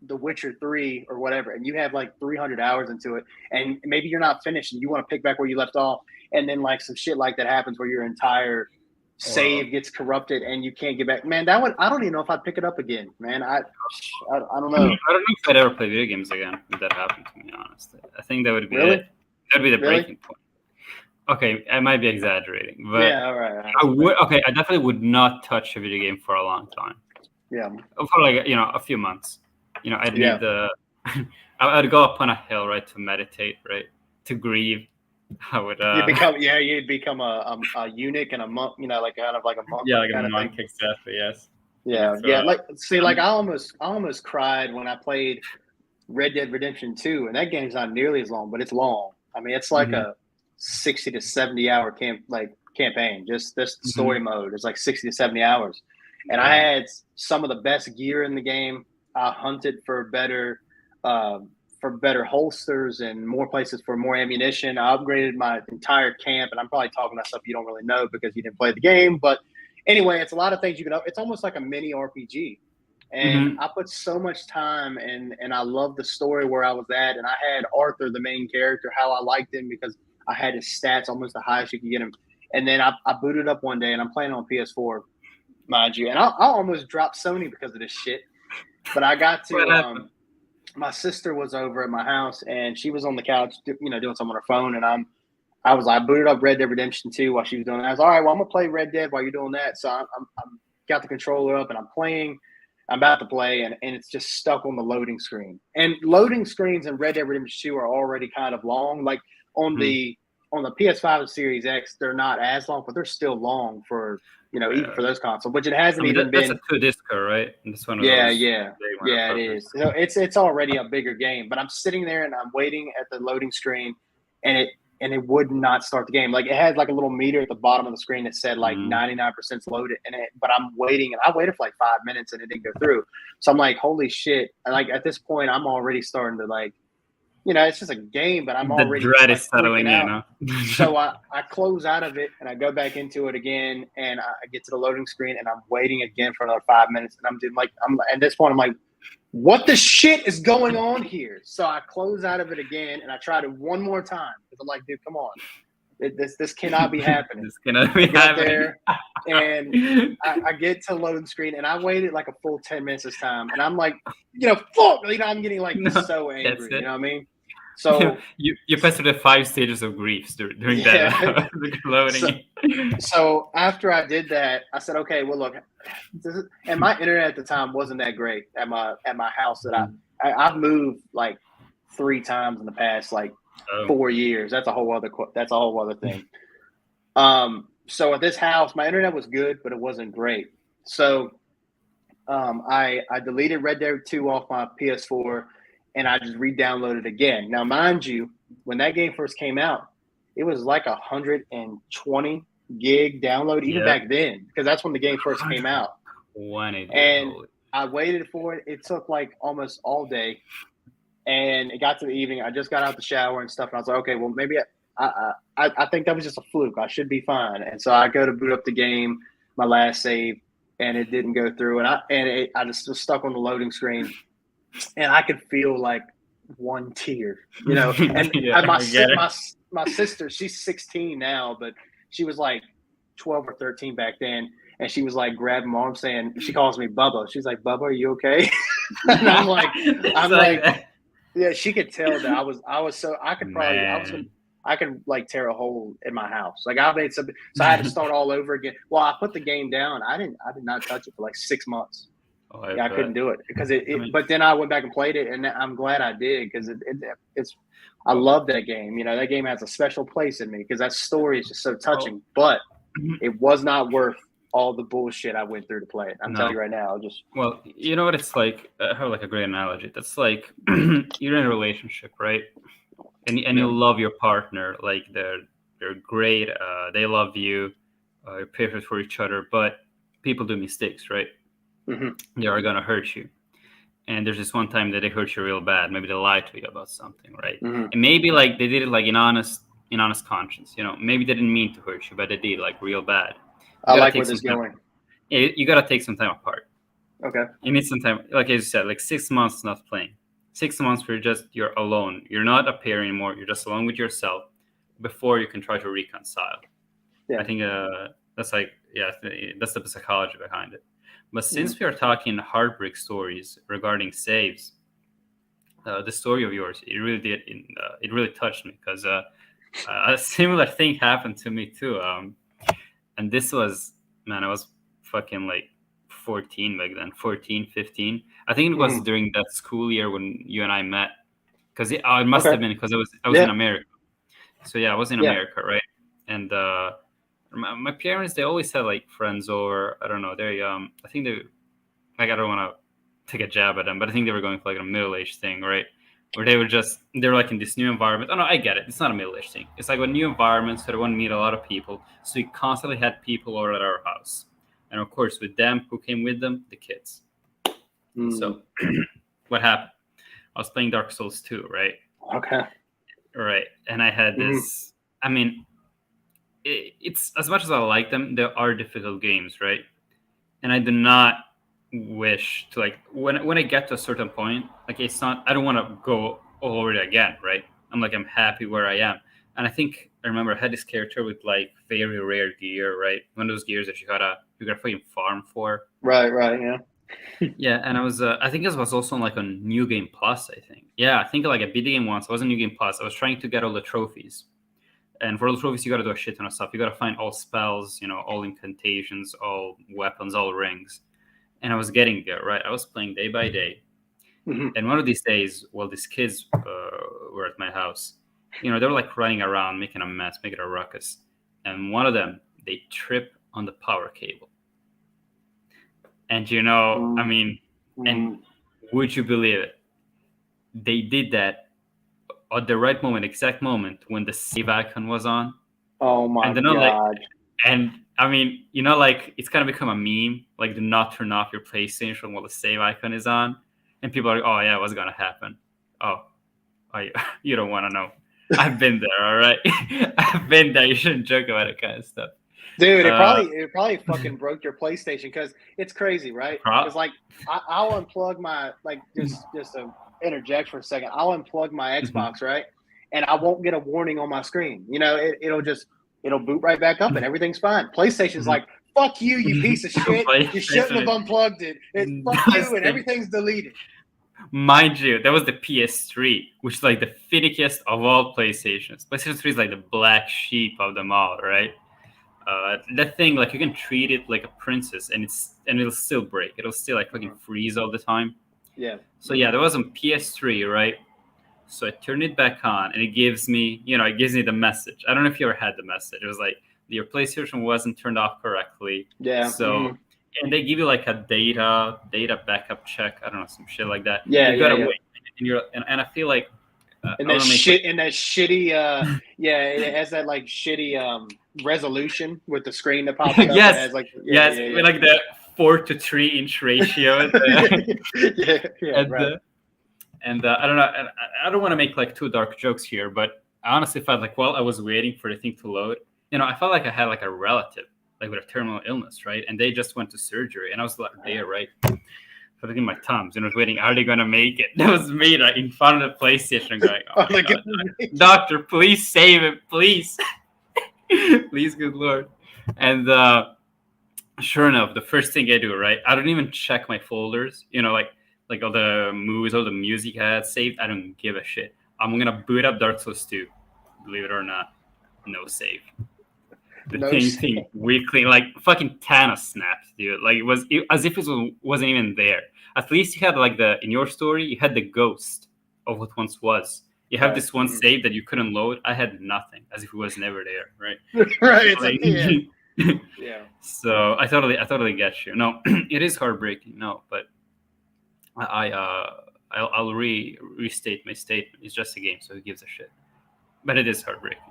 The Witcher 3 or whatever, and you have like 300 hours into it, and maybe you're not finished and you want to pick back where you left off, and then like some shit like that happens where your entire save gets corrupted and you can't get back. Man, I don't even know if I'd pick it up again, man. I don't know. I don't know if I'd ever play video games again if that happened to me, honestly. I think that would be it. That would be the breaking point. Okay, I might be exaggerating, but yeah, all right. I definitely would not touch a video game for a long time. Yeah. For like, a few months. I'd need I'd go up on a hill, right, to meditate, right, to grieve. You'd become a eunuch and a monk, like kind of like a monk. Yeah, like kind a of monk, thing. exactly. Yes. Yeah, I almost cried when I played Red Dead Redemption 2, and that game's not nearly as long, but it's long. I mean, it's like a 60 to 70 hour campaign. Just this story mode is like 60 to 70 hours. And I had some of the best gear in the game. I hunted for better holsters and more places for more ammunition. I upgraded my entire camp, and I'm probably talking about stuff you don't really know because you didn't play the game. But anyway, it's a lot of things you can. It's almost like a mini RPG. And I put so much time and I love the story where I was at. And I had Arthur, the main character, how I liked him because I had his stats almost the highest you could get him. And then I booted up one day and I'm playing on PS4, mind you. And I almost dropped Sony because of this shit. But I got to my sister was over at my house and she was on the couch, doing something on her phone. And I booted up Red Dead Redemption 2 while she was doing that. I was all right. Well, I'm gonna play Red Dead while you're doing that. So I'm got the controller up and I'm playing. I'm about to play, and it's just stuck on the loading screen. And loading screens in Red Dead Redemption 2 are already kind of long. Like on the PS5 and Series X, they're not as long, but they're still long for even for those consoles. Which it hasn't even been. That's a 2-discer, right? This one. Yeah, it is. So it's already a bigger game. But I'm sitting there and I'm waiting at the loading screen, and it would not start the game. Like it had like a little meter at the bottom of the screen that said like 99% loaded, but I'm waiting, and I waited for like 5 minutes and it didn't go through. So I'm like, holy shit! And like at this point, I'm already starting to like, it's just a game, but I'm already the dread is settling in. So I close out of it and I go back into it again, and I get to the loading screen and I'm waiting again for another 5 minutes, and I'm at this point I'm like, what the shit is going on here? So I close out of it again and I tried it one more time because I'm like, dude, come on, this cannot be happening. This cannot be happening. There, and I get to loading screen and I waited like a full 10 minutes this time, and I'm like, fuck, I'm getting like so angry. You know what I mean? So you passed through the 5 stages of griefs during that loading. So after I did that, I said, okay, well, look, and my internet at the time wasn't that great at my house that I've moved like 3 times in the past 4 years. That's a whole other thing. So at this house, my internet was good, but it wasn't great. So I deleted Red Dead 2 off my PS4. And I just re-downloaded it again. Now, mind you, when that game first came out, it was like 120 gig download, even back then, because that's when the game first came out. And I waited for it. It took like almost all day. And it got to the evening. I just got out the shower and stuff. And I was like, okay, well, maybe I think that was just a fluke. I should be fine. And so I go to boot up the game, my last save, and it didn't go through. And I just was stuck on the loading screen. And I could feel like one tear, and my sister, she's 16 now, but she was like 12 or 13 back then. And she was like grabbing my arm saying, she calls me Bubba. She's like, Bubba, are you okay? And I'm like, yeah, she could tell that I was so, I could probably, I could like tear a hole in my house. Like I made something. So I had to start all over again. Well, I put the game down. I did not touch it for like 6 months. I couldn't do it because but then I went back and played it, and I'm glad I did because it's. I love that game. That game has a special place in me because that story is just so touching. But it was not worth all the bullshit I went through to play it. I'm telling you right now. Well, you know what it's like. I have like a great analogy. That's like you're in a relationship, right? And you love your partner. Like they're great. They love you. You're perfect for each other. But people do mistakes, right? They are gonna hurt you, and there's this one time that they hurt you real bad. Maybe they lied to you about something, right? And maybe like they did it like in honest conscience. Maybe they didn't mean to hurt you, but they did like real bad. I like where this is going. You gotta take some time apart. Okay. You need some time, like as you said, like 6 months not playing. 6 months where you're alone. You're not a pair anymore. You're just alone with yourself before you can try to reconcile. Yeah. I think that's that's the psychology behind it. But since we are talking heartbreak stories regarding saves, the story of yours, it really touched me because a similar thing happened to me too. And this was, man, I was fucking like 14 back then, 14, 15. I think it was during that school year when you and I met. Because it must have been because I was in America. So yeah, I was in America, right? And my parents, they always had like friends over. I don't know. They I think they, like, I don't want to take a jab at them, but I think they were going for like a middle-aged thing, right? Where they're like in this new environment. Oh no, I get it. It's not a middle-aged thing. It's like a new environment, so they want to meet a lot of people. So we constantly had people over at our house, and of course with them, who came with them, the kids. So what happened? I was playing Dark Souls 2, right? Okay. Right, and I had this. I mean, it's, as much as I like them, there are difficult games, right? And I do not wish to, like, when I get to a certain point, like, it's not, I don't want to go all over it again, right? I'm happy where I am. And I remember I had this character with like very rare gear, right? One of those gears that you gotta fucking farm for. Right, yeah. Yeah, and I think this was also like on New Game Plus, I think. Yeah, I think like I beat the game once. I was on New Game Plus. I was trying to get all the trophies. And for all the trophies, you got to do a shit ton of stuff. You got to find all spells, all incantations, all weapons, all rings. And I was getting there, right? I was playing day by day. And one of these days, while these kids were at my house, they were like running around, making a mess, making a ruckus. And one of them, they trip on the power cable. And I mean, and would you believe it? They did that at the right moment, exact moment when the save icon was on. Oh my God. And I mean, like, it's kind of become a meme, like, do not turn off your PlayStation while the save icon is on. And people are like, oh yeah, what's gonna happen? Oh, you don't want to know. I've been there, all right? I've been there. You shouldn't joke about that kind of stuff. Dude, it probably fucking broke your PlayStation, because it's crazy, right? Because like I'll unplug my, like, just to interject for a second, I'll unplug my Xbox, right? And I won't get a warning on my screen. It'll boot right back up and everything's fine. PlayStation's like, fuck you, you piece of shit. You shouldn't have unplugged it. Fuck you, and everything's deleted. Mind you, that was the PS3, which is like the finickiest of all PlayStations. PlayStation 3 is like the black sheep of them all, right? That thing, like, you can treat it like a princess, and it'll still break. It'll still like fucking freeze all the time. Yeah. So yeah, that was on PS3, right? So I turned it back on, and it gives me the message. I don't know if you ever had the message. It was like, your PlayStation wasn't turned off correctly. Yeah. So, and they give you like a data backup check. I don't know, some shit like that. Yeah. You gotta wait, and I feel like. And that shitty, it has that like shitty resolution with the screen that pops up. Yes, it has like, like the 4 to 3 inch ratio. Right. And I don't know. I don't want to make like too dark jokes here, but I honestly felt like while I was waiting for the thing to load, I felt like I had like a relative, like with a terminal illness, right? And they just went to surgery, and I was like there, right? Putting my thumbs, and I was waiting. Are they gonna make it? That was me, right, in front of the PlayStation, going, "Oh my God, doctor, please save it, please, please, good Lord." And sure enough, the first thing I do, right, I don't even check my folders. Like all the movies, all the music I had saved. I don't give a shit. I'm gonna boot up Dark Souls 2. Believe it or not, no save. The thing weakly, like fucking Thanos snapped, dude. Like it was as if it wasn't even there. At least you had like in your story, you had the ghost of what once was. You have this one save that you couldn't load. I had nothing, as if it was never there, right? Right. Like, yeah. So I totally get you. No, it is heartbreaking. No, but I'll restate my statement. It's just a game, so who gives a shit? But it is heartbreaking.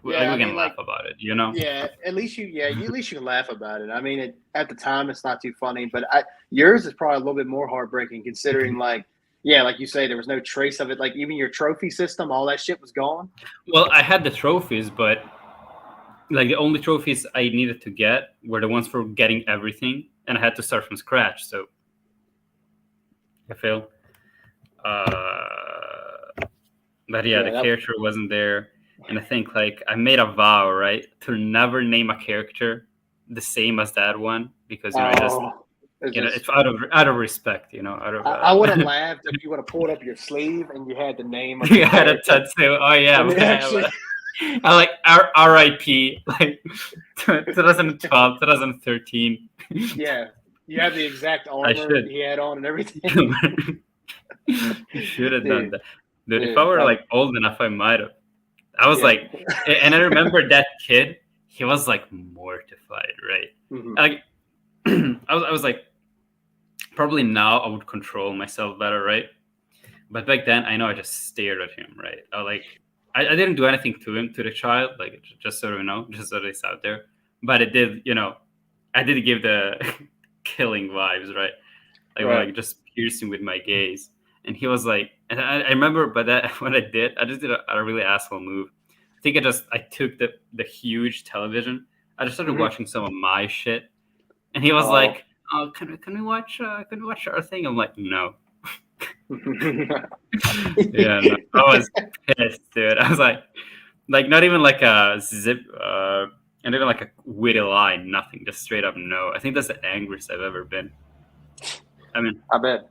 Yeah, we can laugh about it, Yeah, at least you can laugh about it. I mean, at the time it's not too funny, but yours is probably a little bit more heartbreaking, considering like you say, there was no trace of it. Like even your trophy system, all that shit was gone. Well, I had the trophies, but like the only trophies I needed to get were the ones for getting everything, and I had to start from scratch. So I failed. But the character wasn't there. And I think like I made a vow, right, to never name a character the same as that one, because it's out of respect, I would have laughed if you would have pulled up your sleeve and you had the name of you had a tattoo. Oh yeah, I like R.I.P. like 2012, 2013. Yeah, you have the exact armor he had on and everything. You should have done that, dude. If I were like old enough, I might have. I was like, and I remember that kid, he was like mortified, right? Mm-hmm. Like, I was like, probably now I would control myself better, right? But back then, I know I just stared at him, right? I didn't do anything to him, to the child, like just so you know, just so it's out there. But it did, I did give the killing vibes, right? Like just piercing with my gaze. And he was like, and I remember, but that when I did, I just did a really asshole move. I think I took the huge television. I just started watching some of my shit, and he was like, "Oh, can we watch our thing?" I'm like, "No." Yeah, no, I was pissed, dude. I was like not even like a zip, and even like a witty line, nothing, just straight up no. I think that's the angriest I've ever been. I mean, I bet.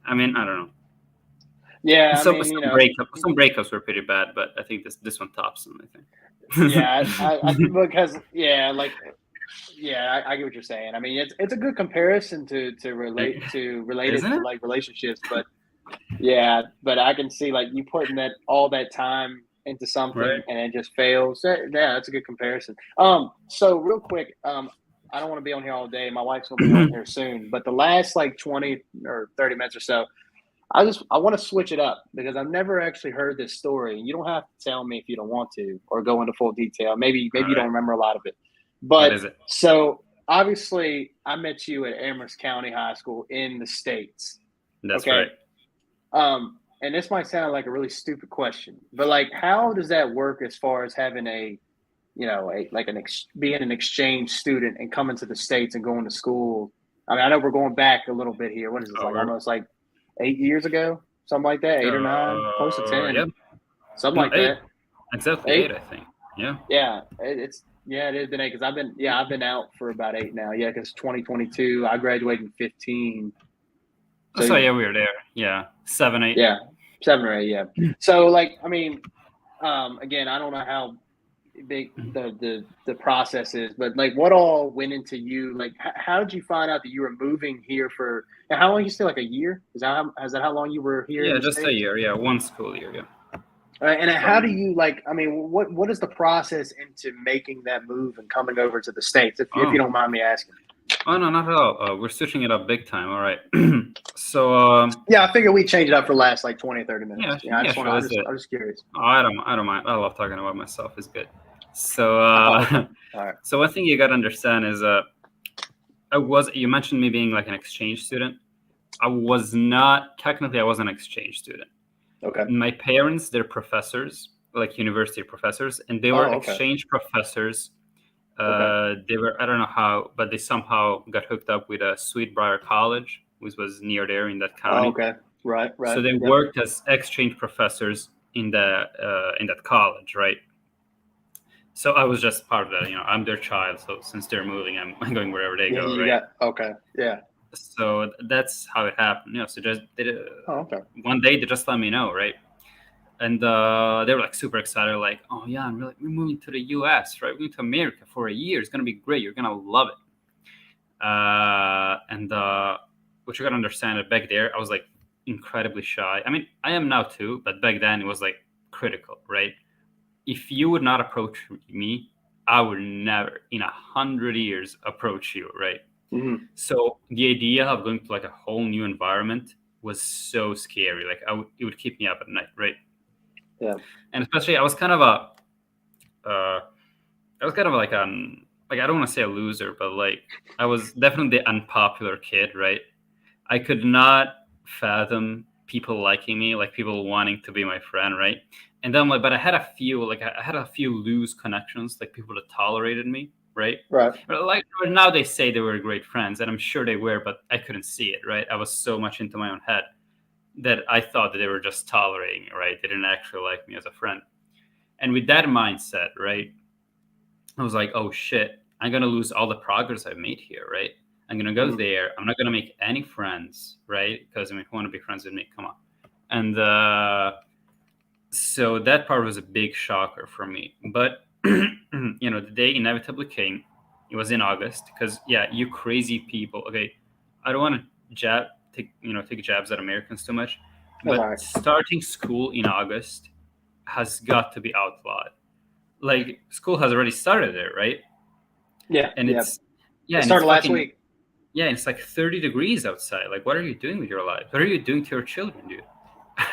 I don't know. Yeah, Some breakups were pretty bad, but I think this one tops them. I think. Yeah, I because I get what you're saying. I mean, it's a good comparison to relate it to like relationships, but yeah, but I can see like you putting all that time into something right. and it just fails. Yeah, that's a good comparison. So real quick, I don't want to be on here all day. My wife's gonna be on here soon, but the last like 20 or 30 minutes or so, I want to switch it up because I've never actually heard this story. You don't have to tell me if you don't want to or go into full detail. Maybe you don't remember a lot of it. But what is it? So obviously I met you at Amherst County High School in the States. That's right. And this might sound like a really stupid question, but like, how does that work as far as having being an exchange student and coming to the States and going to school? I mean, I know we're going back a little bit here. What is this, like almost like 8 years ago? Something like that, 8 or 9, close to 10. Yeah. Something like 8. that. Exactly 8, I think. Yeah. Yeah, it has been 8 because I've been out for about 8 now. Yeah, because 2022, I graduated in 15. So yeah, we were there. Yeah, 7, 8. Yeah, 7 or 8. Yeah. So like, I mean, again, I don't know how big the process is, but like, what all went into you? Like, how did you find out that you were moving here for? And how long you stay? Like a year? Is that how long you were here? Yeah, just States? A year. Yeah, 1 school year. Yeah. And how do you like? I mean, what is the process into making that move and coming over to the States? If you don't mind me asking. Oh no, not at all. We're switching it up big time. All right. So yeah, I figured we change it up for the last like 20, 30 minutes. I'm just curious. Oh, I don't mind. I love talking about myself. It's good. So all right. So one thing you got to understand is you mentioned me being like an exchange student. I was not technically. I was an exchange student. Okay. My parents, they're professors, like university professors, and they were exchange professors. They were, I don't know how, but they somehow got hooked up with a Sweetbriar College, which was near there in that county. Oh, okay. Right. So they worked as exchange professors in that college, right? So I was just part of that. I'm their child, so since they're moving, I'm going wherever they go, right? Okay. Yeah. So that's how it happened. So one day they just let me know, right? And they were like super excited, like, "Oh yeah, we're moving to the U.S., right? We're moving to America for a year. It's gonna be great. You're gonna love it." And what you gotta understand that back there, I was like incredibly shy. I mean, I am now too, but back then it was like critical, right? If you would not approach me, I would never in 100 years approach you, right? Mm-hmm. So the idea of going to like a whole new environment was so scary. Like it would keep me up at night, right? Yeah. And especially I was kind of like I don't want to say a loser, but like I was definitely the unpopular kid, right? I could not fathom people liking me, like people wanting to be my friend, right? And then but I had a few loose connections, like people that tolerated me, right? Right. But like now they say they were great friends, and I'm sure they were, but I couldn't see it, right? I was so much into my own head that I thought that they were just tolerating me, right? They didn't actually like me as a friend. And with that mindset, right, I was like, oh shit, I'm going to lose all the progress I've made here, right? I'm going to go there. I'm not going to make any friends, right? Because who want to be friends with me? Come on. And so that part was a big shocker for me. But, the day inevitably came. It was in August because, you crazy people. Okay, I don't want to take jabs at Americans too much, but starting school in August has got to be outlawed. Like, school has already started there, right? Yeah, And it's it started last week. Yeah, and it's like 30 degrees outside. Like, what are you doing with your life? What are you doing to your children, dude?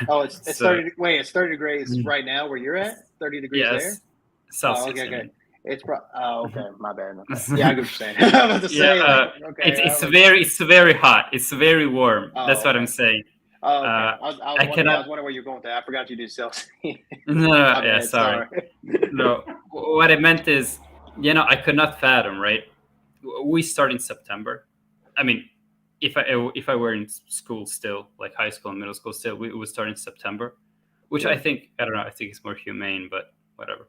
Oh, it's 30. Wait, it's 30 degrees right now where you're at. 30 degrees there. Celsius. Oh, okay. It's okay. My bad. Okay. Yeah, I get what you're saying. I'm about to say, it's very hot. It's very warm. That's what I'm saying. Oh, okay. I was wondering where you're going with that. I forgot you do Celsius. No, sorry. No, what I meant is, I could not fathom, right? We start in September. I mean, if I were in school still, like high school and middle school still, we would start in September, which I think it's more humane, but whatever.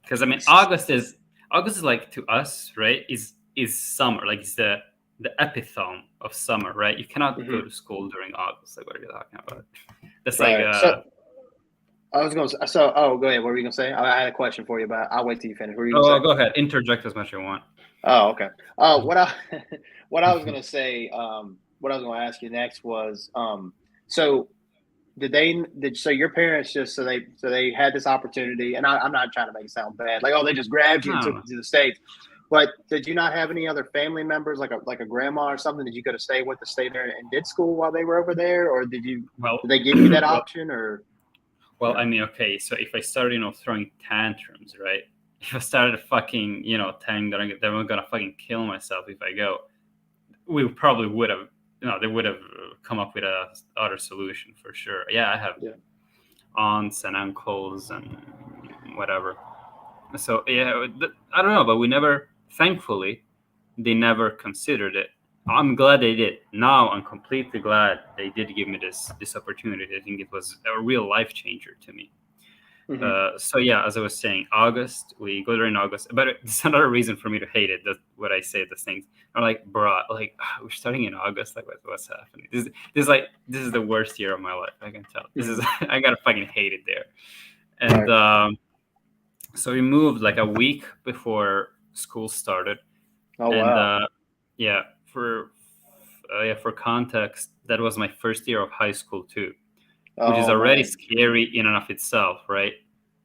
Because I mean, August is like, to us, right? Is summer? Like, it's the epitome of summer, right? You cannot go to school during August. Like, what are you talking about? That's like. I was going to. So, go ahead. What were you going to say? I had a question for you, but I'll wait till you finish. Go ahead. Interject as much as you want. Oh, okay. What I was going to say. What I was going to ask you next was. So, so your parents so they had this opportunity, and I'm not trying to make it sound bad, like, they just grabbed you and took you to the States, but did you not have any other family members, like a grandma or something, that you could have stayed with to stay there and did school while they were over there, or did they give you that option, or? Well, I mean, okay, so if I started, throwing tantrums, right? If I started fucking, telling that I'm gonna fucking kill myself if I go, we probably would have. They would have come up with a other solution for sure. Yeah, I have aunts and uncles and whatever. So yeah, I don't know, but we never. Thankfully, they never considered it. I'm glad they did. Now I'm completely glad they did give me this opportunity. I think it was a real life changer to me. So yeah, as I was saying, August, we go there in August, but it's another reason for me to hate it. That's what I say, these things. I'm like, bro, like, we're starting in August. Like, what's happening? This is the worst year of my life. I can tell. I gotta fucking hate it there. And so we moved like a week before school started. Oh, wow. For context, that was my first year of high school too. Which is already scary in and of itself, right?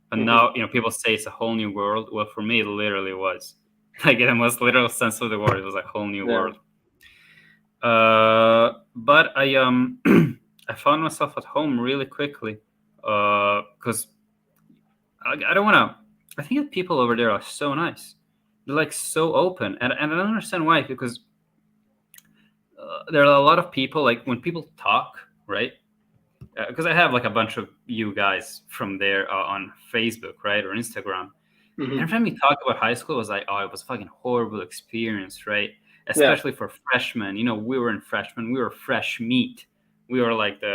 But now, people say it's a whole new world. Well, for me, it literally was. Like, in the most literal sense of the word, it was a whole new world. But I I found myself at home really quickly, because I don't want to. I think that people over there are so nice. They're like so open, and I don't understand why. Because there are a lot of people, like, when people talk, right? Because I have like a bunch of you guys from there on Facebook, right, or Instagram. Every time we talk about high school, it was like, it was a fucking horrible experience, right? Especially for freshmen. We were in freshmen. We were fresh meat. We were like we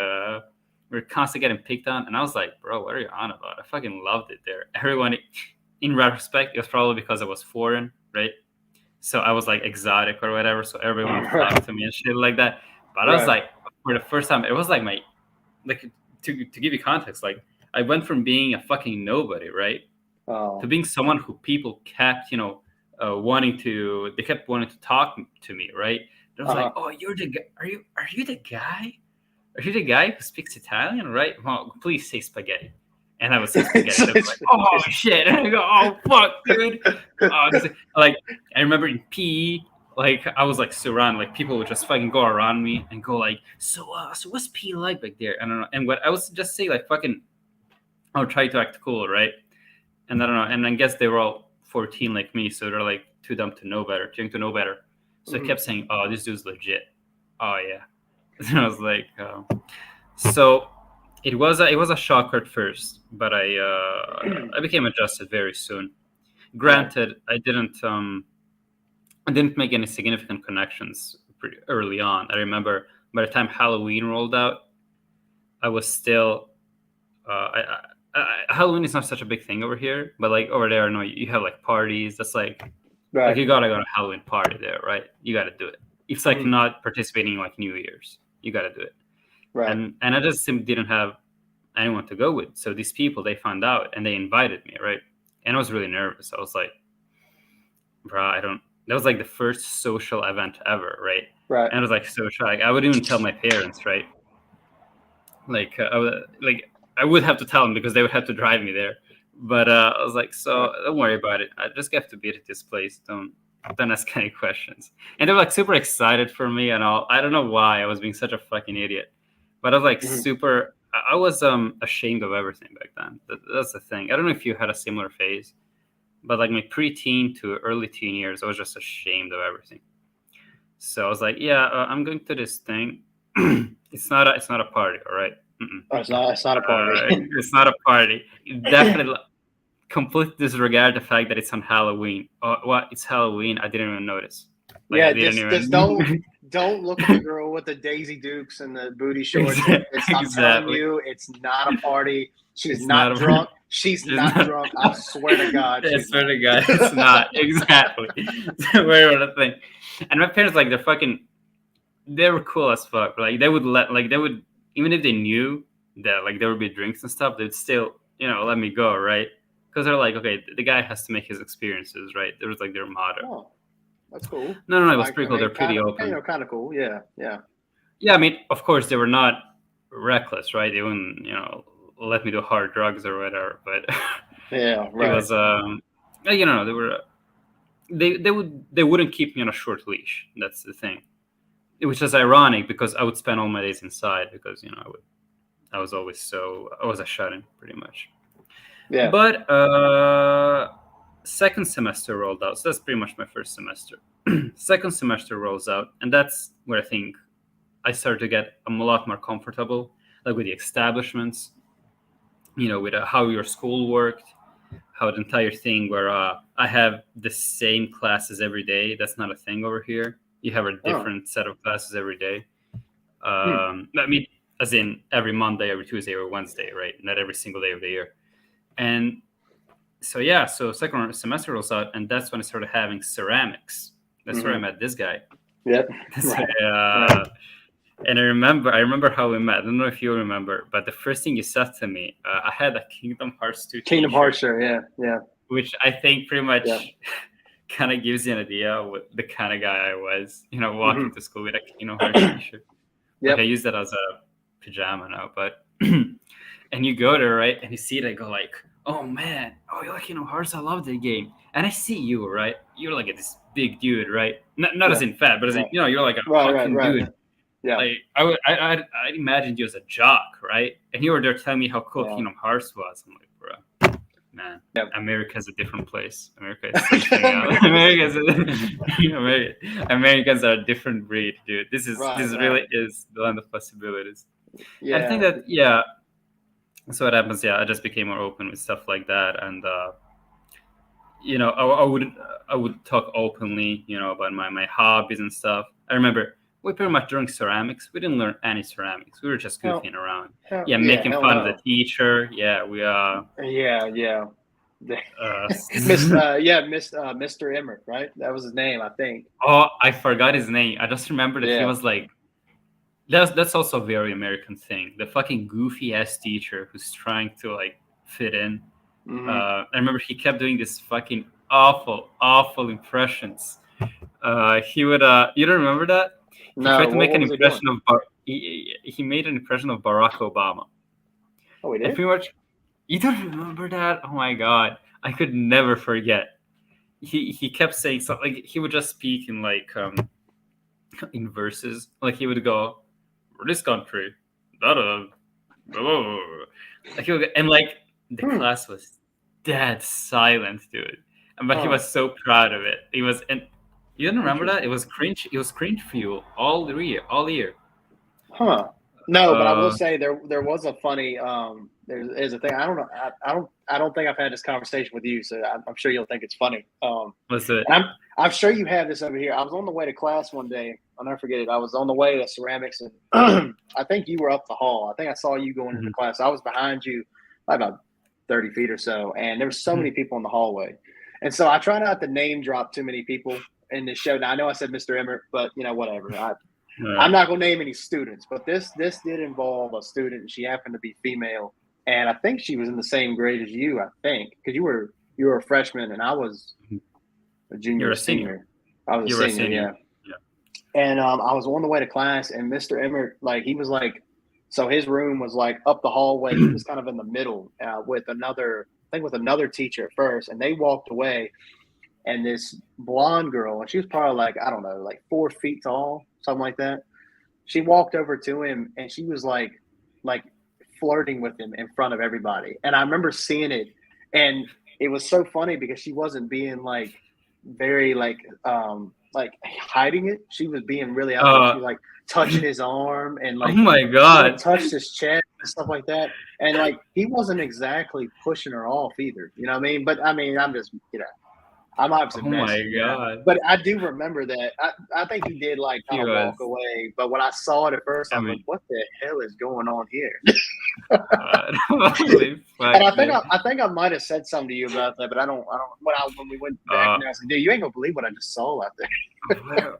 were constantly getting picked on. And I was like, bro, what are you on about? I fucking loved it there. Everyone, in retrospect, it was probably because I was foreign, right? So I was like exotic or whatever. So everyone flocked to me and shit like that. But I was like, for the first time, it was like to give you context, like, I went from being a fucking nobody, right, to being someone who people kept, they kept wanting to talk to me, right? It was like, oh, you're the guy. Are you the guy? Are you the guy who speaks Italian, right? Well, please say spaghetti. And I would say spaghetti. I was like, oh shit! And I go, oh fuck, dude. Like, I remember in PE. Like, I was like surrounded, like people would just fucking go around me and go like, so what's P like back there? I don't know. And what I was just say, like, fucking, I would try to act cool, right? And I don't know. And I guess they were all 14 like me, so they're like too dumb to know better, too young to know better. So I kept saying, oh, this dude's legit. Oh yeah. And I was like, so it was a shocker at first, but I became adjusted very soon. Granted, I didn't make any significant connections pretty early on. I remember by the time Halloween rolled out, I was still. Halloween is not such a big thing over here, but like over there, no, you have like parties. That's like you gotta go to a Halloween party there, right? You gotta do it. It's like not participating in like New Year's. You gotta do it. Right. And I just simply didn't have anyone to go with. So these people, they found out and they invited me, right? And I was really nervous. I was like, bro, that was like the first social event ever, right? Right. And I was like so shy. I wouldn't even tell my parents, right? Like, I would have to tell them because they would have to drive me there. But I was like, so don't worry about it. I just have to be at this place. Don't ask any questions. And they were like super excited for me and all. I don't know why I was being such a fucking idiot, but I was like super. I was ashamed of everything back then. That's the thing. I don't know if you had a similar phase, but like my preteen to early teen years, I was just ashamed of everything. So I was like, yeah, I'm going to this thing. It's not a party, all right. Oh, it's not a party. It's not a party. Definitely complete disregard the fact that it's on Halloween. Oh, what? It's Halloween. I didn't even notice. Like, just don't look at the girl with the Daisy Dukes and the booty shorts. I'm telling you, it's not a party. She's not drunk. She's not drunk. I swear to God. I swear to God, it's not. Exactly. Where would I think? And my parents, like, they were cool as fuck. Like, they would even if they knew that, like, there would be drinks and stuff, they'd still, let me go, right? Because they're like, okay, the guy has to make his experiences, right? There was like their motto. Oh, that's cool. No, it was pretty cool. They're pretty open. Kind of cool. Yeah. Yeah, I mean, of course, they were not reckless, right? They wouldn't, let me do hard drugs or whatever. But yeah, right. It was, they wouldn't keep me on a short leash. That's the thing, which is ironic because I would spend all my days inside because I was a shut-in pretty much. Yeah. But second semester rolled out. So that's pretty much my first semester. Second semester rolls out. And that's where I think I started to get a lot more comfortable, like with the establishments, with how your school worked, how the entire thing where I have the same classes every day. That's not a thing over here. You have a different set of classes every day. I mean, as in every Monday, every Tuesday, or Wednesday, right? Not every single day of the year. And so second semester rolls out, and that's when I started having ceramics. That's where I met this guy. Yep. And I remember how we met. I don't know if you remember, but the first thing you said to me, I had a Kingdom Hearts 2 Kingdom Hearts shirt, yeah. Which I think pretty much kind of gives you an idea of what the kind of guy I was, walking to school with a Kingdom Hearts t-shirt. Like, I use that as a pajama now, but and you go there, right, and you see it, I go like, oh man, you like Kingdom Hearts? I love that game. And I see you, right? You're like this big dude, right? Not as in fat, but as in, you're like a fucking dude. Yeah. Like I imagined you as a jock, right? And you were there telling me how cool Kingdom Hearts was. I'm like, bro, man, America's a different place. America is Americans are a different breed, dude. This really is the land of possibilities. Yeah. I think that so what happens? I just became more open with stuff like that, and I would talk openly, about my hobbies and stuff. I remember we pretty much during ceramics, we didn't learn any ceramics. We were just goofing around. Making fun of the teacher. Yeah, we Mr. Emmert, right? That was his name, I think. Oh, I forgot his name. I just remember that he was like. That's also a very American thing. The fucking goofy ass teacher who's trying to like fit in. I remember he kept doing this fucking awful impressions. He would. You don't remember that? He tried to make an impression of. He made an impression of Barack Obama. Oh, he did? And pretty much. You don't remember that? Oh my god, I could never forget. He kept saying something. Like, he would just speak in like in verses. Like he would go, "This country, like he would, and like the class was dead silent, dude. But he was so proud of it. He was, and you didn't remember that? It was cringe. It was cringe fuel all year. Huh? No, but I will say there was a funny. There's a thing. I don't know. I don't think I've had this conversation with you, so I'm sure you'll think it's funny. What's it? I'm sure you have this over here. I was on the way to class one day. I'll never forget it. I was on the way to ceramics, and I think you were up the hall. I think I saw you going into class. I was behind you by about 30 feet or so, and there were so many people in the hallway. And so I try not to name drop too many people in this show. Now, I know I said Mr. Emmert, but, whatever. I'm not going to name any students, but this did involve a student, and she happened to be female. And I think she was in the same grade as you, I think, because you were a freshman, and I was a junior. You're a senior. I was a senior, yeah. And I was on the way to class, and Mr. Emmert, like, he was like So his room was like up the hallway. He was kind of in the middle with another, I think, with another teacher at first, and they walked away. And this blonde girl, and she was probably like, I don't know, like 4 feet tall, something like that. She walked over to him, and she was like flirting with him in front of everybody. And I remember seeing it, and it was so funny because she wasn't being like very like hiding it. She was being really out there. She was like touching his arm and Oh like my god! touched his chest and stuff like that. And like he wasn't exactly pushing her off either. You know what I mean? But I mean, I'm just I'm obviously messing, god! But I do remember that. I think he did like kind of walk away. But when I saw it at first, I was like, "What the hell is going on here?" And I think I might have said something to you about that, but I don't. When we went back, and I said, "Dude, you ain't gonna believe what I just saw out there."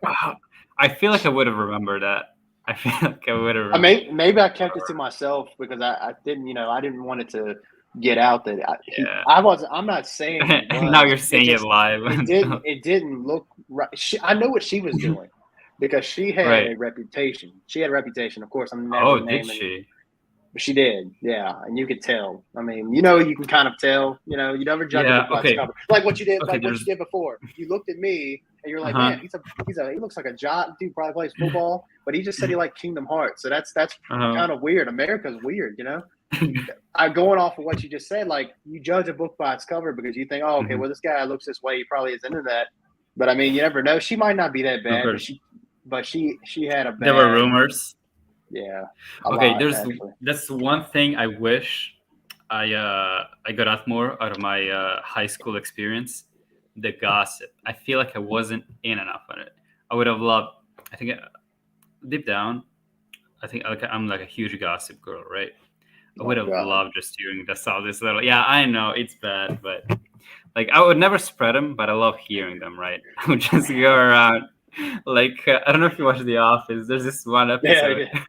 I feel like I would have remembered that. I feel like I would have. Maybe I kept it to myself because I didn't. I didn't want it to get out that I'm not saying now you're saying it live. It didn't look right. I know what she was doing because she had a reputation. She had a reputation. Of course, I'm never naming. Did she? But she did, yeah, and you could tell. I mean, you can kind of tell. You never judge a book by its cover, like what you did, what you did before. You looked at me and you're like, man, he looks like a jock dude, probably plays football, but he just said he liked Kingdom Hearts, so that's kind of weird. America's weird, going off of what you just said, like you judge a book by its cover because you think, oh, okay, well this guy looks this way, he probably is into that. But I mean, you never know. She might not be that bad, but she had a bad. There were rumors. Yeah. Okay. That's one thing I wish I got out more out of my high school experience. The gossip. I feel like I wasn't in enough on it. I would have loved. I think deep down, I think I'm like a huge gossip girl, right? I would have loved just hearing this little. Yeah, I know it's bad, but like I would never spread them, but I love hearing them. Right? I would just go around. Like I don't know if you watch The Office. There's this one episode. Yeah,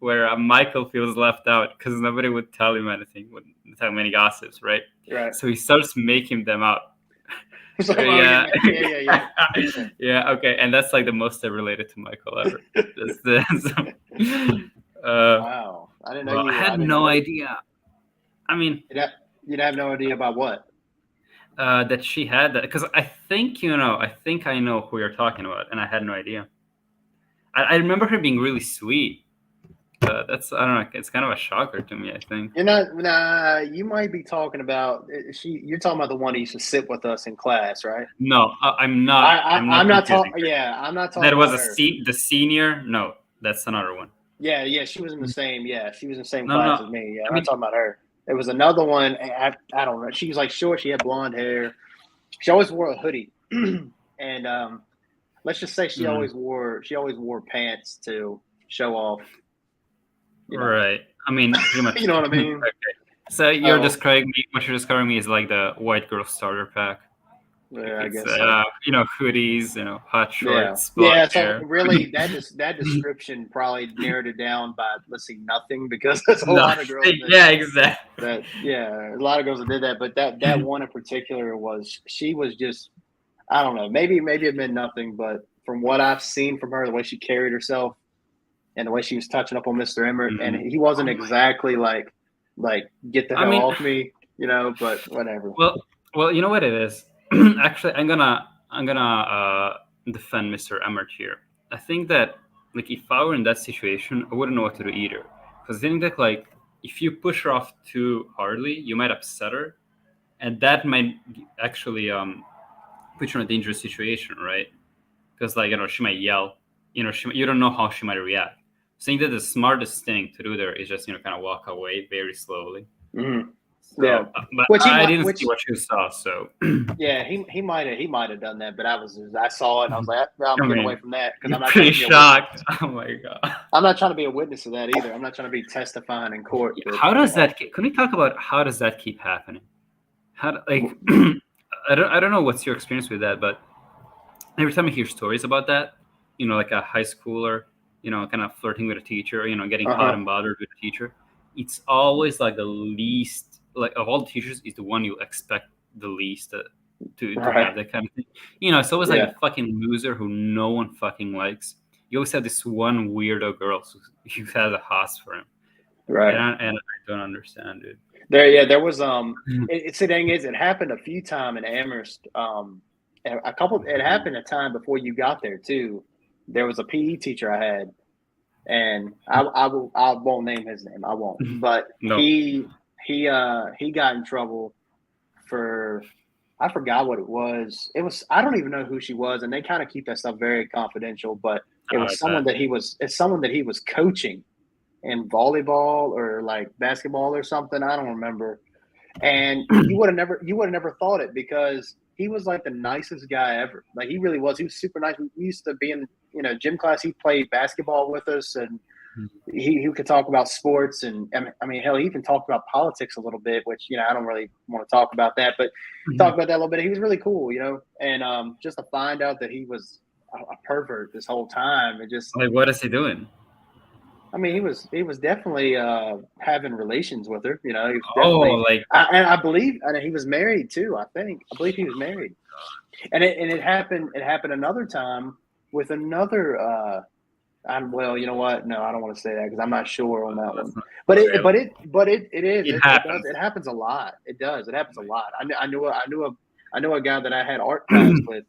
where Michael feels left out because nobody would tell him anything, wouldn't tell him any gossips, right? Right. So he starts making them up. Yeah. Yeah. Okay, and that's like the most I related to Michael ever. Wow, I didn't know. I had no idea. I mean, you'd have no idea about what? That she had that because I think I know who you're talking about, and I had no idea. I remember her being really sweet. That's I don't know. It's kind of a shocker to me. I think you're not. Nah, you might be talking about You're talking about the one who used to sit with us in class, right? No, I'm not. I'm not talking. Yeah, I'm not talking. That was the senior. No, that's another one. Yeah. She was in the same. Yeah, she was in the same class as me. Yeah, I'm not talking about her. There was another one. I don't know. She was like short. She had blonde hair. She always wore a hoodie, and let's just say she always wore pants to show off. Right. I mean, pretty much. You know what I mean? Okay. So you're describing me. What you're describing me is like the white girl starter pack. Yeah, I guess. So. Hoodies, hot shorts. Yeah. So really, that description probably narrowed it down by nothing because there's a lot of girls. Yeah, exactly. A lot of girls that did that, but that one in particular she was just, I don't know, maybe it meant nothing, but from what I've seen from her, the way she carried herself. And the way she was touching up on Mr. Emmert, and he wasn't exactly like get the hell off me, but whatever. Well, you know what it is. Actually, I'm gonna defend Mr. Emmert here. I think that like if I were in that situation, I wouldn't know what to do either. Because I think that like if you push her off too hardly, you might upset her, and that might actually put you in a dangerous situation, right? Because she might yell. You don't know how she might react. I think that the smartest thing to do there is just kind of walk away very slowly. Mm-hmm. So, yeah, but I didn't see what you saw. So yeah, he might have done that, but I saw it and I was like, I'm getting away from that because I'm not pretty shocked. Oh my god, I'm not trying to be a witness of that either. I'm not trying to be testifying in court. Yeah, how does that? Can we talk about how does that keep happening? I don't know what's your experience with that, but every time I hear stories about that, like a high schooler. Kind of flirting with a teacher, getting hot and bothered with a teacher. It's always like the least, like of all the teachers, is the one you expect the least to have that kind of thing. It's always like a fucking loser who no one fucking likes. You always have this one weirdo girl who has a hoss for him. Right. And I don't understand it. There was it's the thing is, it happened a few times in Amherst. It happened a time before you got there too. There was a PE teacher I had, and I won't name his name. I won't. But No. he got in trouble for, I forgot what it was. I don't even know who she was, and they kind of keep that stuff very confidential. But it was someone that he was coaching in volleyball or like basketball or something. I don't remember. And you would have never thought it, because he was like the nicest guy ever. Like, he really was. He was super nice. We used to be in gym class. He played basketball with us, and he could talk about sports, and I mean, hell, he even talked about politics a little bit, which I don't really want to talk about that, but talk about that a little bit. He was really cool, and just to find out that he was a pervert this whole time, it just, like, what is he doing? I mean, he was definitely having relations with her. He was definitely, I believe, and he was married too. I believe he was married, and it happened. It happened another time with another. Well, you know what? No, I don't want to say that because I'm not sure on that one. But it happens a lot. It does. It happens a lot. I knew a guy that I had art class with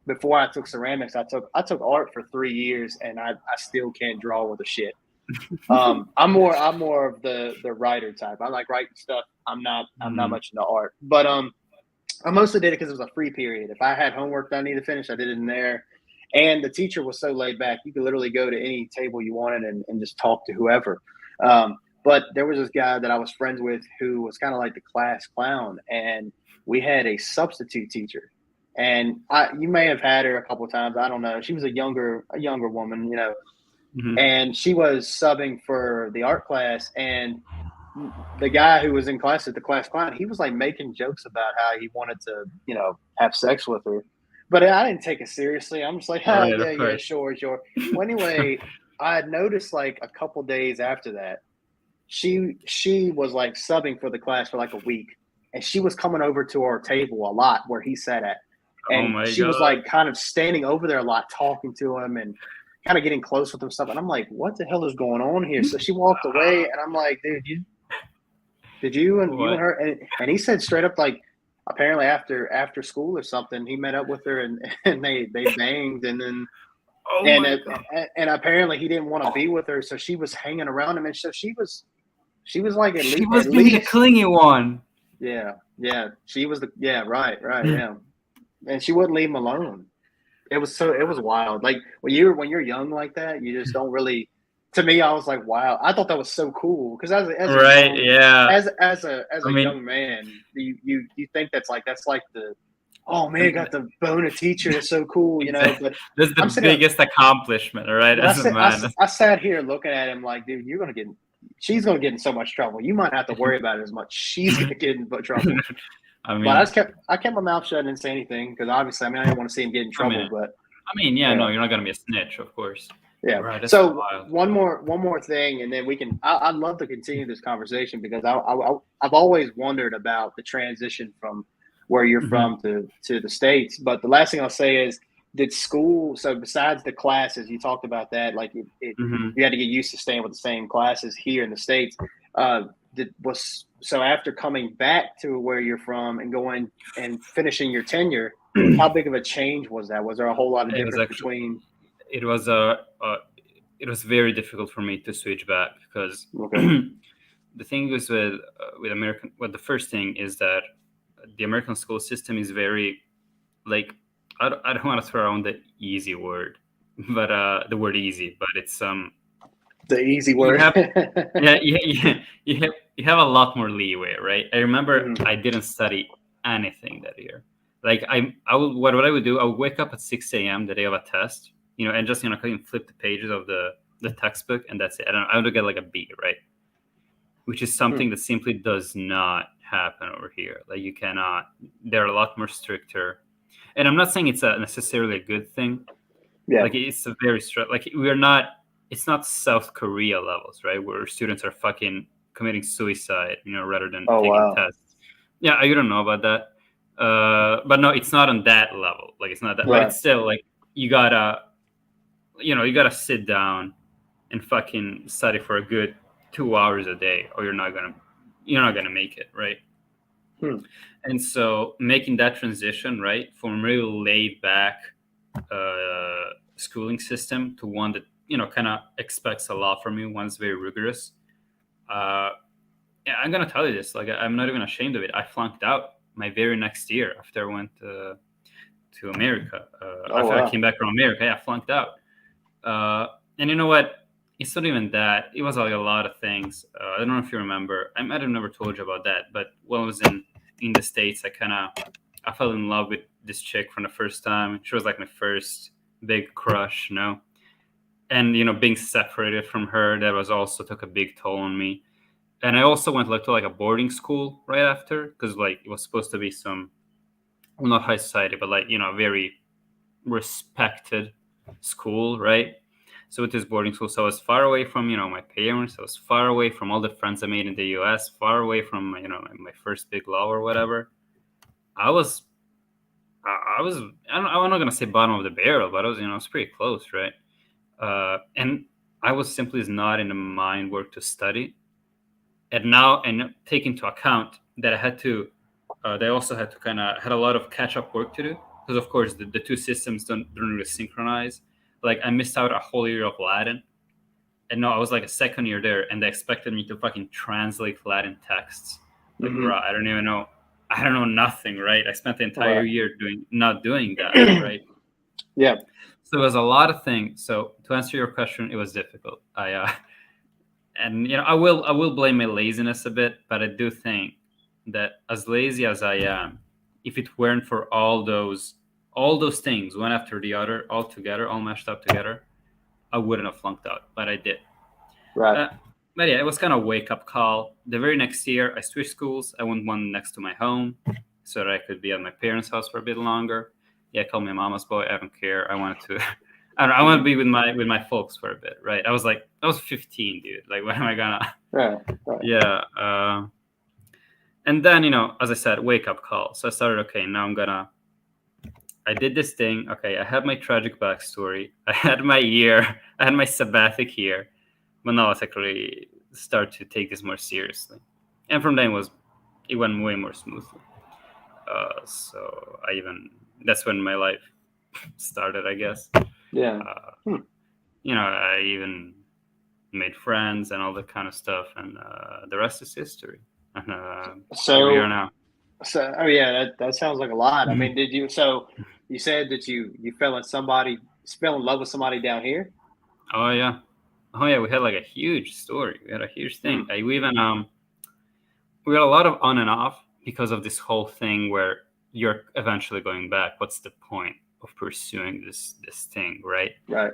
before I took ceramics. I took art for 3 years, and I still can't draw with a shit. I'm more of the writer type. I like writing stuff. I'm not much into art, but I mostly did it because it was a free period. If I had homework that I needed to finish, I did it in there. And the teacher was so laid back, you could literally go to any table you wanted and just talk to whoever. But there was this guy that I was friends with who was kind of like the class clown, and we had a substitute teacher. And you may have had her a couple of times. I don't know. She was a younger woman, and she was subbing for the art class. And the guy who was in class at the class clown, he was like making jokes about how he wanted to, have sex with her. But I didn't take it seriously. I'm just like, oh, yeah, sure. Well, anyway, I had noticed like a couple days after that, she was like subbing for the class for like a week, and she was coming over to our table a lot where he sat at, and she was like kind of standing over there a lot, talking to him and kind of getting close with him stuff. And I'm like, what the hell is going on here? So she walked away, and I'm like, dude, did you and her? And he said straight up, like, apparently after school or something, he met up with her and they banged, and then and apparently he didn't want to be with her, so she was hanging around him, and so she was like she was being the clingy one. Yeah, she was right, yeah, and she wouldn't leave him alone. It was wild. Like when you're young like that, you just don't really. To me, I was like, wow. I thought that was so cool because as a young man, you think that's like the, oh man, got to bone a teacher. It's so cool, But that's the biggest accomplishment, right? I sat here looking at him like, dude, she's gonna get in so much trouble. You might have to worry about it as much. She's gonna get in trouble. But I kept my mouth shut and didn't say anything because obviously, I didn't want to see him get in trouble. But no, you're not gonna be a snitch, of course. Yeah. Right, so one more thing, and then we can. I'd love to continue this conversation because I've always wondered about the transition from where you're from to the States. But the last thing I'll say is, did school? So besides the classes, you talked about that, like you had to get used to staying with the same classes here in the States. So after coming back to where you're from and going and finishing your tenure, how big of a change was that? Was there a whole lot of difference between? It was very difficult for me to switch back because the thing is with American. Well, the first thing is that the American school system is very, like, I don't want to throw around the easy word, but the word easy, but it's the easy word. You have a lot more leeway, right? I remember I didn't study anything that year. Like what I would do, I would wake up at 6 a.m. the day of a test. And just, flip the pages of the textbook, and that's it. I would get like a B, right? Which is something that simply does not happen over here. Like you cannot. They're a lot more stricter, and I'm not saying it's necessarily a good thing. Yeah. Like it's a very strict. Like we're not. It's not South Korea levels, right? Where students are fucking committing suicide, rather than taking tests. Yeah, you don't know about that. But no, it's not on that level. Like it's not that. Right. But it's still like you gotta sit down and fucking study for a good 2 hours a day, or you're not gonna make it, right? And so making that transition, right, from really laid back schooling system to one that kind of expects a lot from you, one's very rigorous. Yeah, I'm gonna tell you this. Like, I'm not even ashamed of it. I flunked out my very next year after I went to America. After I came back from America, I flunked out. And you know what? It's not even that. It was like a lot of things. I don't know if you remember. I might have never told you about that. But when I was in the States, I fell in love with this chick from the first time. She was like my first big crush, And being separated from her, that was also took a big toll on me. And I also went to a boarding school right after, because it was supposed to be some, well, not high society, but very respected school, right? So with this boarding school, so I was far away from my parents. I was far away from all the friends I made in the U.S. Far away from my first big love or whatever. I'm not gonna say bottom of the barrel, but I was pretty close, right? And I was simply not in the mind work to study. And now, and take into account that they also had to had a lot of catch up work to do, because of course the two systems don't really synchronize. Like, I missed out a whole year of Latin, and no, I was like a second year there, and they expected me to fucking translate Latin texts. Like, bro, I don't know nothing, right? I spent the entire year not doing that, right? Yeah. So it was a lot of things. So to answer your question, it was difficult. And I will blame my laziness a bit, but I do think that as lazy as I am, if it weren't for all those things, one after the other, all together, all mashed up together, I wouldn't have flunked out, but I did. Right. But yeah, it was kind of a wake-up call. The very next year, I switched schools. I went one next to my home so that I could be at my parents' house for a bit longer. Yeah, call me mama's boy. I don't care. I wanted to... I want to be with my folks for a bit, right? I was 15, dude. Like, when am I gonna? Right. Yeah. And then, as I said, wake up call. So I started. Okay, now I did this thing. Okay, I had my tragic backstory. I had my year. I had my sabbatic year, but now let's actually start to take this more seriously. And from then it went way more smoothly. So that's when my life started, I guess. Yeah. I even made friends and all that kind of stuff, and the rest is history. And here we are now. So, that sounds like a lot. I mean, did you? So you said that you fell in love with somebody down here? Oh yeah. We had like a huge story. We had a huge thing. We even we had a lot of on and off because of this whole thing where you're eventually going back. What's the point of pursuing this thing, right? Right.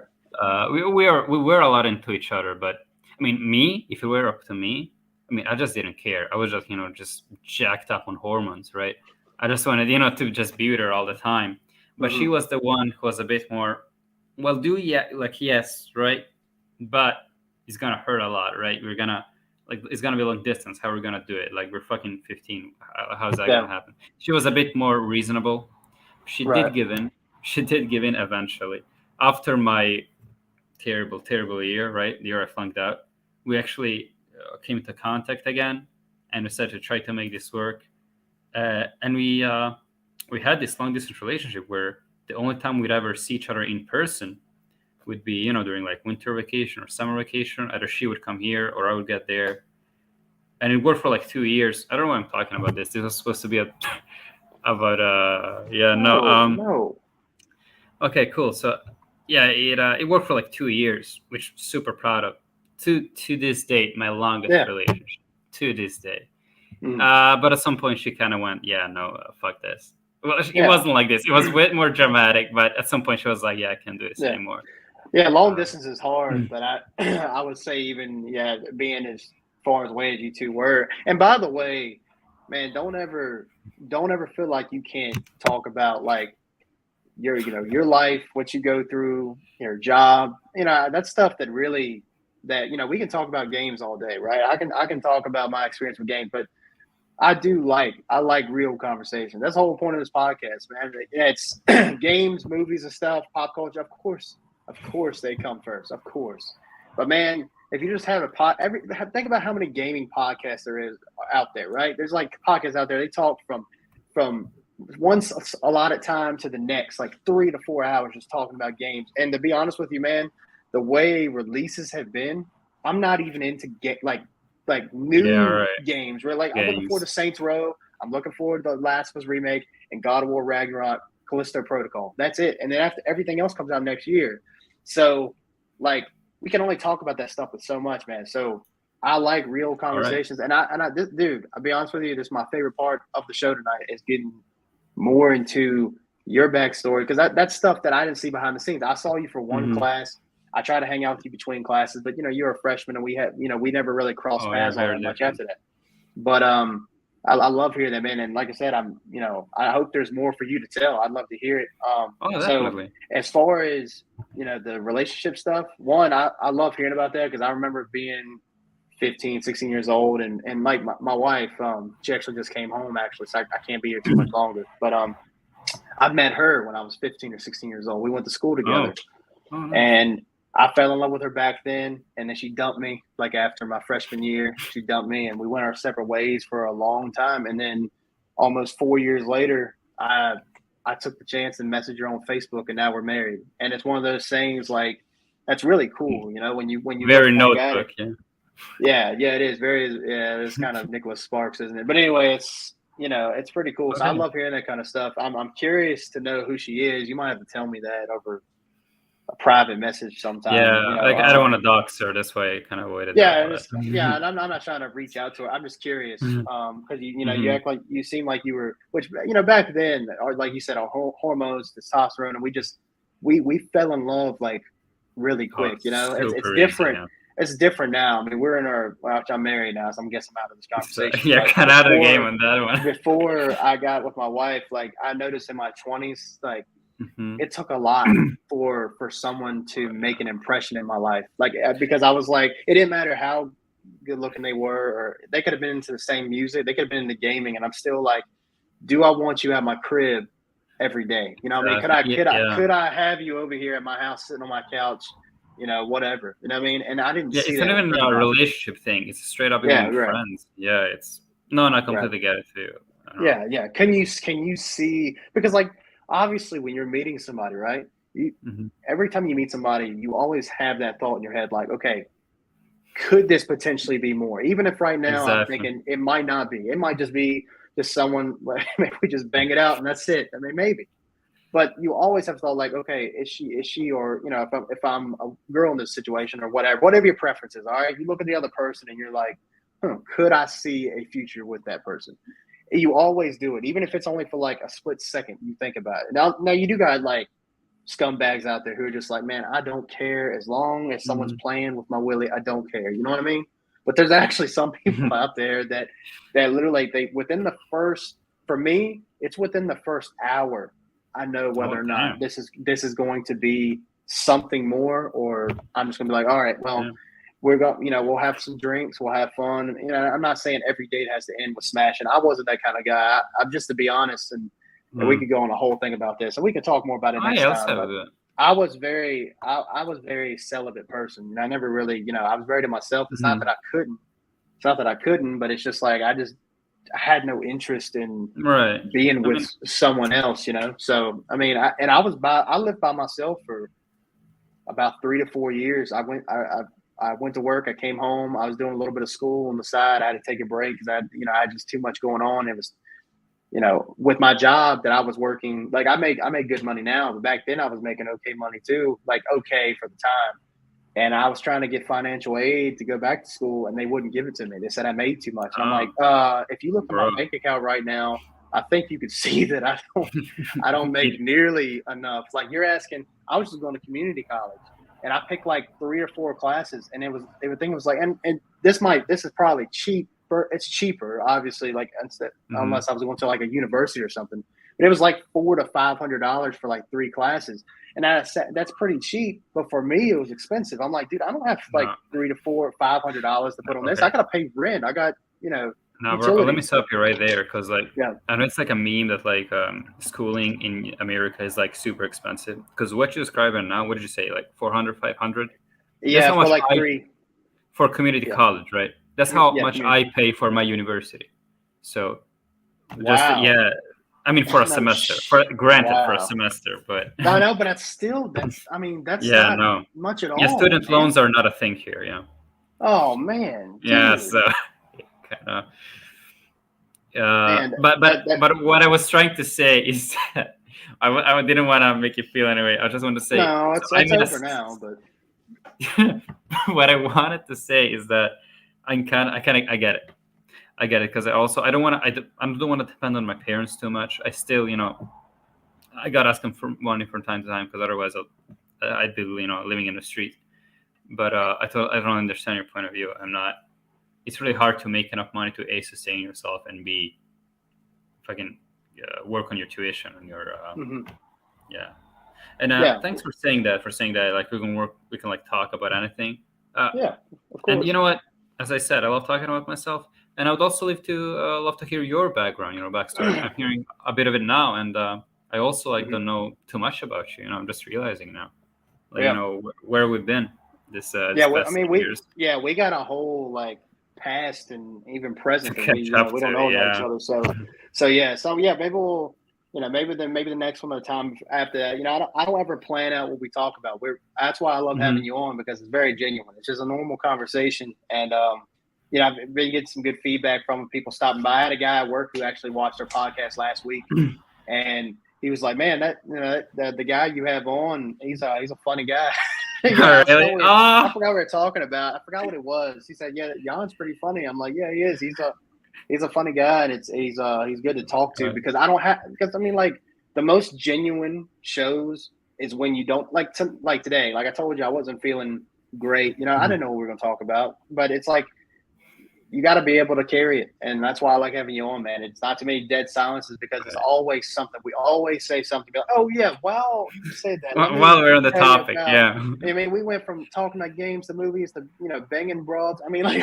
We were a lot into each other, but I mean, if it were up to me, I just didn't care. I was just just jacked up on hormones, right? I just wanted to just be with her all the time. But she was the one who was a bit more, well, yes, right, but it's gonna hurt a lot, right? We're gonna it's gonna be long distance. How are we gonna do it? Like, we're fucking 15. How's that gonna happen? She was a bit more reasonable. She did give in. She did give in eventually. After my terrible year, right? The year I flunked out, we actually came into contact again, and we started to try to make this work. And we had this long distance relationship where the only time we'd ever see each other in person would be, during like winter vacation or summer vacation. Either she would come here or I would get there. And it worked for like 2 years. I don't know why I'm talking about this. This was supposed to be about no. Okay, cool. So yeah, it worked for like 2 years, which I'm super proud of. To this date, my longest relationship. To this day. But at some point she kind of went, yeah, no, fuck this. Well, it wasn't like this. It was way more dramatic, but at some point she was like, yeah, I can't do this anymore. Yeah, long distance is hard, but I would say even being as far away as you two were. And by the way, man, don't ever feel like you can't talk about like your life, what you go through, your job. That's stuff that really we can talk about games all day, right? I can talk about my experience with games, but I like real conversation. That's the whole point of this podcast, man. It's games, movies, and stuff, pop culture. Of course, they come first. Of course, But man, if you just have think about how many gaming podcasts there is out there, right? There's like podcasts out there. They talk from once a lot of time to the next, like 3 to 4 hours just talking about games. And to be honest with you, man, the way releases have been, I'm not even into new games. We're like, I'm looking forward to Saints Row. I'm looking forward to the Last of Us remake and God of War Ragnarok, Callisto Protocol. That's it. And then after everything else comes out next year. So like we can only talk about that stuff with so much, man. So I like real conversations. Right. And dude, I'll be honest with you, this is my favorite part of the show tonight is getting more into your backstory, because that's stuff that I didn't see behind the scenes. I saw you for one class. I try to hang out with you between classes, but you're a freshman, and we never really crossed paths all that much after that. But I love hearing that, man. And like I said, I hope there's more for you to tell. I'd love to hear it. Definitely. So as far as the relationship stuff, I love hearing about that, because I remember being 15, 16 years old, and like my wife, she actually just came home actually, so I can't be here too much longer. But I met her when I was 15 or 16 years old. We went to school together, nice. And I fell in love with her back then, and then she dumped me like after my freshman year. She dumped me, and we went our separate ways for a long time. And then almost 4 years later, I took the chance and messaged her on Facebook, and now we're married. And it's one of those things like that's really cool, when you very notebook, yeah, it is it's kind of Nicholas Sparks, isn't it? But anyway, it's pretty cool. So I love hearing that kind of stuff. I'm curious to know who she is. You might have to tell me that over a private message sometime. Yeah, I don't want to dox her. That's why I kind of avoided that. Yeah, and I'm not trying to reach out to her. I'm just curious because you act like you seem like you were, which back then, or like you said, our hormones, testosterone, and we fell in love like really quick. It's different. Easy, It's different now. I mean, we're in I'm married now, so I'm guessing I'm out of this conversation. Yeah, cut out of the game on that one. Before I got with my wife, like I noticed in my 20s, like it took a lot for someone to make an impression in my life. Like because I was like, it didn't matter how good looking they were, or they could have been into the same music, they could have been into gaming, and I'm still like, do I want you at my crib every day? You know what I mean? Could I have you over here at my house sitting on my couch? Whatever. You know what I mean? And I didn't see it's that. not even a relationship thing. It's straight up being friends. Yeah, it's I completely get it too. Yeah. Can you see, because like obviously when you're meeting somebody, right? Every time you meet somebody, you always have that thought in your head, like, okay, could this potentially be more? Even if right now I'm thinking it might not be. It might just be just someone like maybe we just bang it out and that's it. I mean, maybe. But you always have thought like, okay, is she, or if I'm a girl in this situation or whatever your preference is, all right. You look at the other person and you're like, could I see a future with that person? You always do it, even if it's only for like a split second. You think about it. Now you do got like scumbags out there who are just like, man, I don't care as long as someone's playing with my willy. I don't care. You know what I mean? But there's actually some people out there that literally for me, it's within the first hour. I know whether or not this is going to be something more, or I'm just gonna be like, all right, well, we're going, we'll have some drinks, we'll have fun. I'm not saying every date has to end with smashing. I wasn't that kind of guy. I'm just, to be honest, and we could go on a whole thing about this, and we could talk more about it next time. But I was very celibate person. I never really, I was very to myself. It's not that I couldn't. It's not that I couldn't, but it's just like I had no interest in being with someone else, So I mean, I lived by myself for about 3 to 4 years. I went to work. I came home. I was doing a little bit of school on the side. I had to take a break because I had just too much going on. It was, with my job that I was working, like I make good money now, but back then I was making okay money too, like okay for the time. And I was trying to get financial aid to go back to school, and they wouldn't give it to me. They said I made too much. And I'm like, if you look at my bank account right now, I think you could see that I don't make nearly enough. Like you're asking, I was just going to community college, and I picked like 3 or 4 classes, and they would think it was like, and this is probably cheap. It's cheaper, obviously, like unless I was going to like a university or something. But it was like $400 to $500 for like 3 classes. And that's pretty cheap, but for me it was expensive. I'm like, dude, I don't have like $300 to $500 to put on this. I gotta pay rent. I got No, bro, let me stop you right there, because like I know it's like a meme that like schooling in America is like super expensive. Because what you're describing now, what did you say, like 400, 500? That's how for much like 3. for community college, right? That's how much community. I pay for my university. So Wow. I mean, for a semester, for a semester, but I know, but that's yeah, not no, much at yeah, all, student man. loans are not a thing here. Yeah. Oh man, dude. Yeah, so kind of. But But what I was trying to say is that I didn't want to make you feel anyway. I just want to say no, it's over now. But what I wanted to say is that I get it. I get it because I don't want to I don't want to depend on my parents too much. I still I got ask them for money from time to time because otherwise I'd be living in the street. But I don't understand your point of view. I'm not. It's really hard to make enough money to sustain yourself and b fucking work on your tuition and your yeah. And thanks for saying that. Like we can like talk about anything. Yeah, of course. And you know what? As I said, I love talking about myself, and I would also love to hear your background, backstory. I'm hearing a bit of it now, and I also don't know too much about you. I'm just realizing now, where we've been this past years. We got a whole like past and even present that we don't know about each other. So maybe we'll maybe the next one at a time after that. I don't ever plan out what we talk about. That's why I love having you on, because it's very genuine. It's just a normal conversation, and I've been getting some good feedback from people stopping by. I had a guy at work who actually watched our podcast last week, and he was like, "Man, the guy you have on, he's a funny guy." Really? I forgot what we were talking about. I forgot what it was. He said, "Yeah, Jan's pretty funny." I'm like, "Yeah, he is. He's a funny guy, and he's good to talk to because the most genuine shows is when you don't like today. Like I told you, I wasn't feeling great. I didn't know what we were going to talk about, but it's like you got to be able to carry it, and that's why I like having you on, man. It's not too many dead silences because it's always something. We always say something. Like, oh yeah, well you said that. While we're on the topic, yeah. I mean, we went from talking about games to movies to banging broads. I mean, like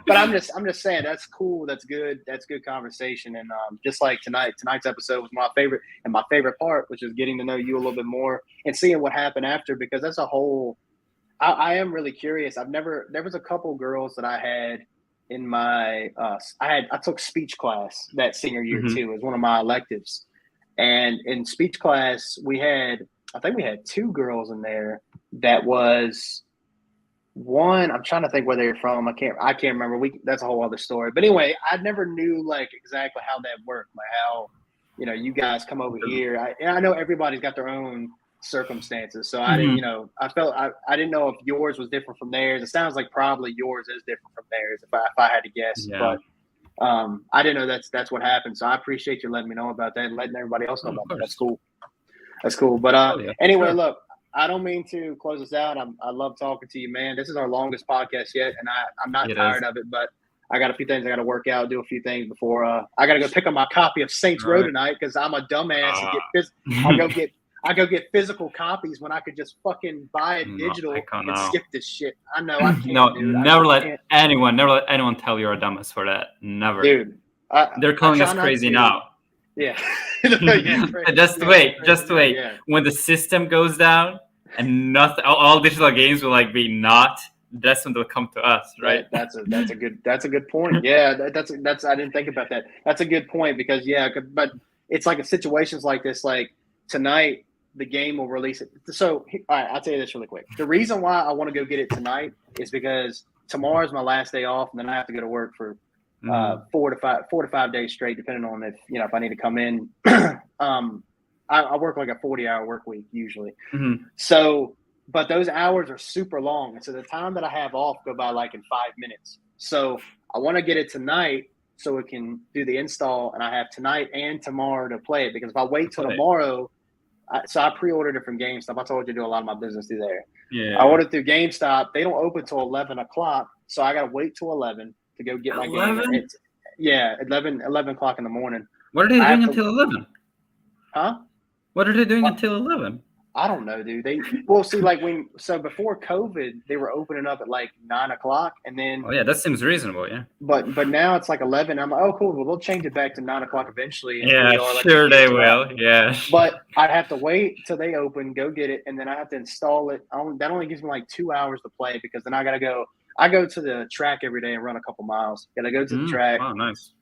but I'm just saying that's cool. That's good. That's good conversation. And just like tonight's episode was my favorite, and my favorite part was just getting to know you a little bit more and seeing what happened after, because that's a whole. I am really curious. There was a couple girls that I had in my, I took speech class that senior year too, as one of my electives. And in speech class, I think we had 2 girls in there that was one, I'm trying to think where they're from. I can't remember. That's a whole other story. But anyway, I never knew like exactly how that worked, like how, you guys come over here. I know everybody's got their own circumstances, so I didn't I didn't know if yours was different from theirs. It sounds like probably yours is different from theirs if I had to guess. But I didn't know that's what happened, so I appreciate you letting me know about that and letting everybody else know about that. That's cool. But anyway, look, I don't mean to close this out. I love talking to you, man. This is our longest podcast yet, and I'm not tired of it, but I got a few things I got to work out, do a few things before I got to go pick up my copy of Saints Row tonight, because I'm a dumbass and I go get physical copies when I could just fucking buy it digital and skip this shit. I know. I can't, dude. Never let anyone tell you're a dumbass for that. Never, dude. They're calling us crazy now. Yeah. Just wait. Yeah. When the system goes down and all digital games will like be not. That's when they'll come to us, right? That's a good point. Yeah, that's I didn't think about that. That's a good point, because but it's like in situations like this, like tonight. The game will release it. So, all right, I'll tell you this really quick. The reason why I want to go get it tonight is because tomorrow's my last day off, and then I have to go to work for 4 to 5 days straight, depending on if I need to come in. I work like a 40-hour work week usually. So, but those hours are super long, and so the time that I have off go by like in 5 minutes. So I want to get it tonight so it can do the install, and I have tonight and tomorrow to play it, because if I wait till tomorrow. So I pre-ordered it from GameStop. I told you to do a lot of my business through there. Yeah. I ordered through GameStop. They don't open till 11 o'clock, so I got to wait till 11 to go get my game. 11 o'clock in the morning. What are they doing until 11? Huh? What are they doing until 11? I don't know, dude. See, like before COVID, they were opening up at like 9:00, and then. Oh yeah, that seems reasonable. Yeah. But now it's like 11. I'm like, oh cool. Well, they'll change it back to 9:00 eventually. Yeah, sure they will. Yeah. But I'd have to wait till they open, go get it, and then I have to install it. That only gives me like 2 hours to play because then I gotta go. I go to the track every day and run a couple miles. Gotta go to the track. Oh, nice.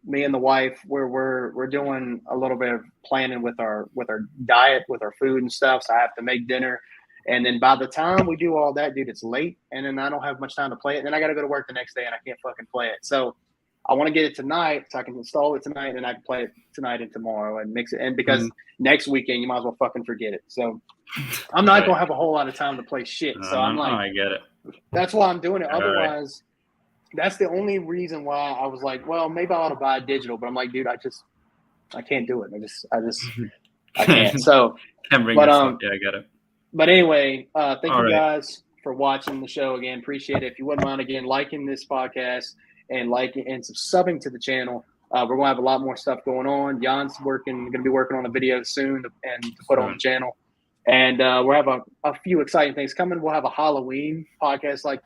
Me and the wife, we're doing a little bit of planning with our diet, with our food and stuff. So I have to make dinner, and then by the time we do all that, dude, it's late, and then I don't have much time to play it. And then I got to go to work the next day, and I can't fucking play it. So I want to get it tonight, so I can install it tonight, and I can play it tonight and tomorrow and mix it. And because next weekend you might as well fucking forget it. So I'm not gonna have a whole lot of time to play shit. So I'm like, I get it. That's why I'm doing it. Otherwise, that's the only reason why I was like, well, maybe I ought to buy digital. But I'm like, dude, I can't do it. I can't. So, can't bring yourself. Yeah, I get it. But anyway, thank you guys for watching the show again. Appreciate it. If you wouldn't mind again liking this podcast and liking and subbing to the channel, we're gonna have a lot more stuff going on. Jan's gonna be working on a video soon to put on the channel. And we'll have a few exciting things coming. We'll have a Halloween podcast like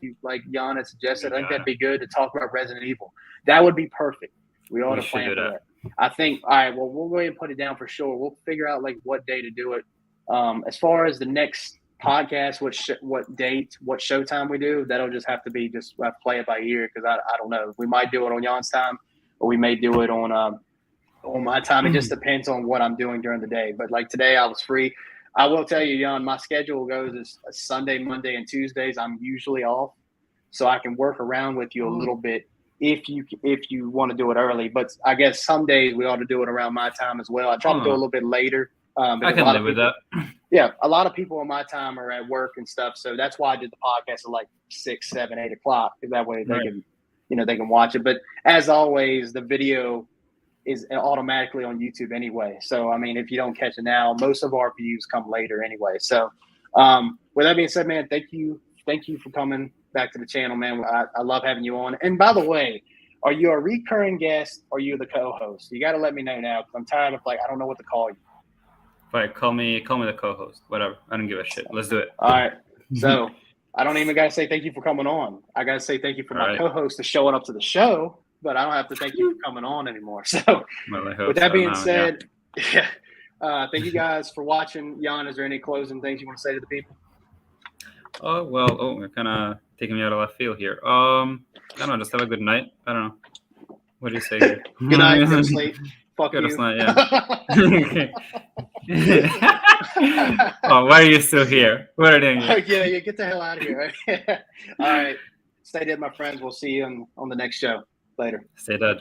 Jan had suggested. I think that'd be good to talk about Resident Evil. That would be perfect. We ought to plan for that. I think, all right, well, we'll go ahead and put it down for sure. We'll figure out like what day to do it. As far as the next podcast, what date, what showtime we do, that'll just have to be we'll have to play it by ear because I don't know. We might do it on Jan's time or we may do it on my time. It just depends on what I'm doing during the day. But like today I was free. I will tell you, Jan, my schedule goes as Sunday, Monday, and Tuesdays. I'm usually off, so I can work around with you a little bit if you want to do it early. But I guess some days we ought to do it around my time as well. I try to do it a little bit later. I can live with that. Yeah, a lot of people on my time are at work and stuff, so that's why I did the podcast at like 6, 7, 8 o'clock. That way they can, they can watch it. But as always, the video is automatically on YouTube anyway. So, I mean, if you don't catch it now, most of our views come later anyway. So, with that being said, man, thank you for coming back to the channel, man. I love having you on. And by the way, are you a recurring guest or are you the co-host? You got to let me know now because I'm tired of I don't know what to call you. Right, call me the co-host. Whatever. I don't give a shit. Let's do it. All right. So, I don't even got to say thank you for coming on. I got to say thank you for my co-host for showing up to the show. But I don't have to thank you for coming on anymore. So, with that being said, thank you guys for watching. Jan, is there any closing things you want to say to the people? Oh, well, you're kind of taking me out of left field here. I don't know, just have a good night. I don't know. What do you say here? Good night, go to sleep. Fuck you. Go to sleep, yeah. Oh, why are you still here? What are you doing here? Yeah, get the hell out of here. All right. Stay dead, my friends. We'll see you on the next show. Later. Stay dead.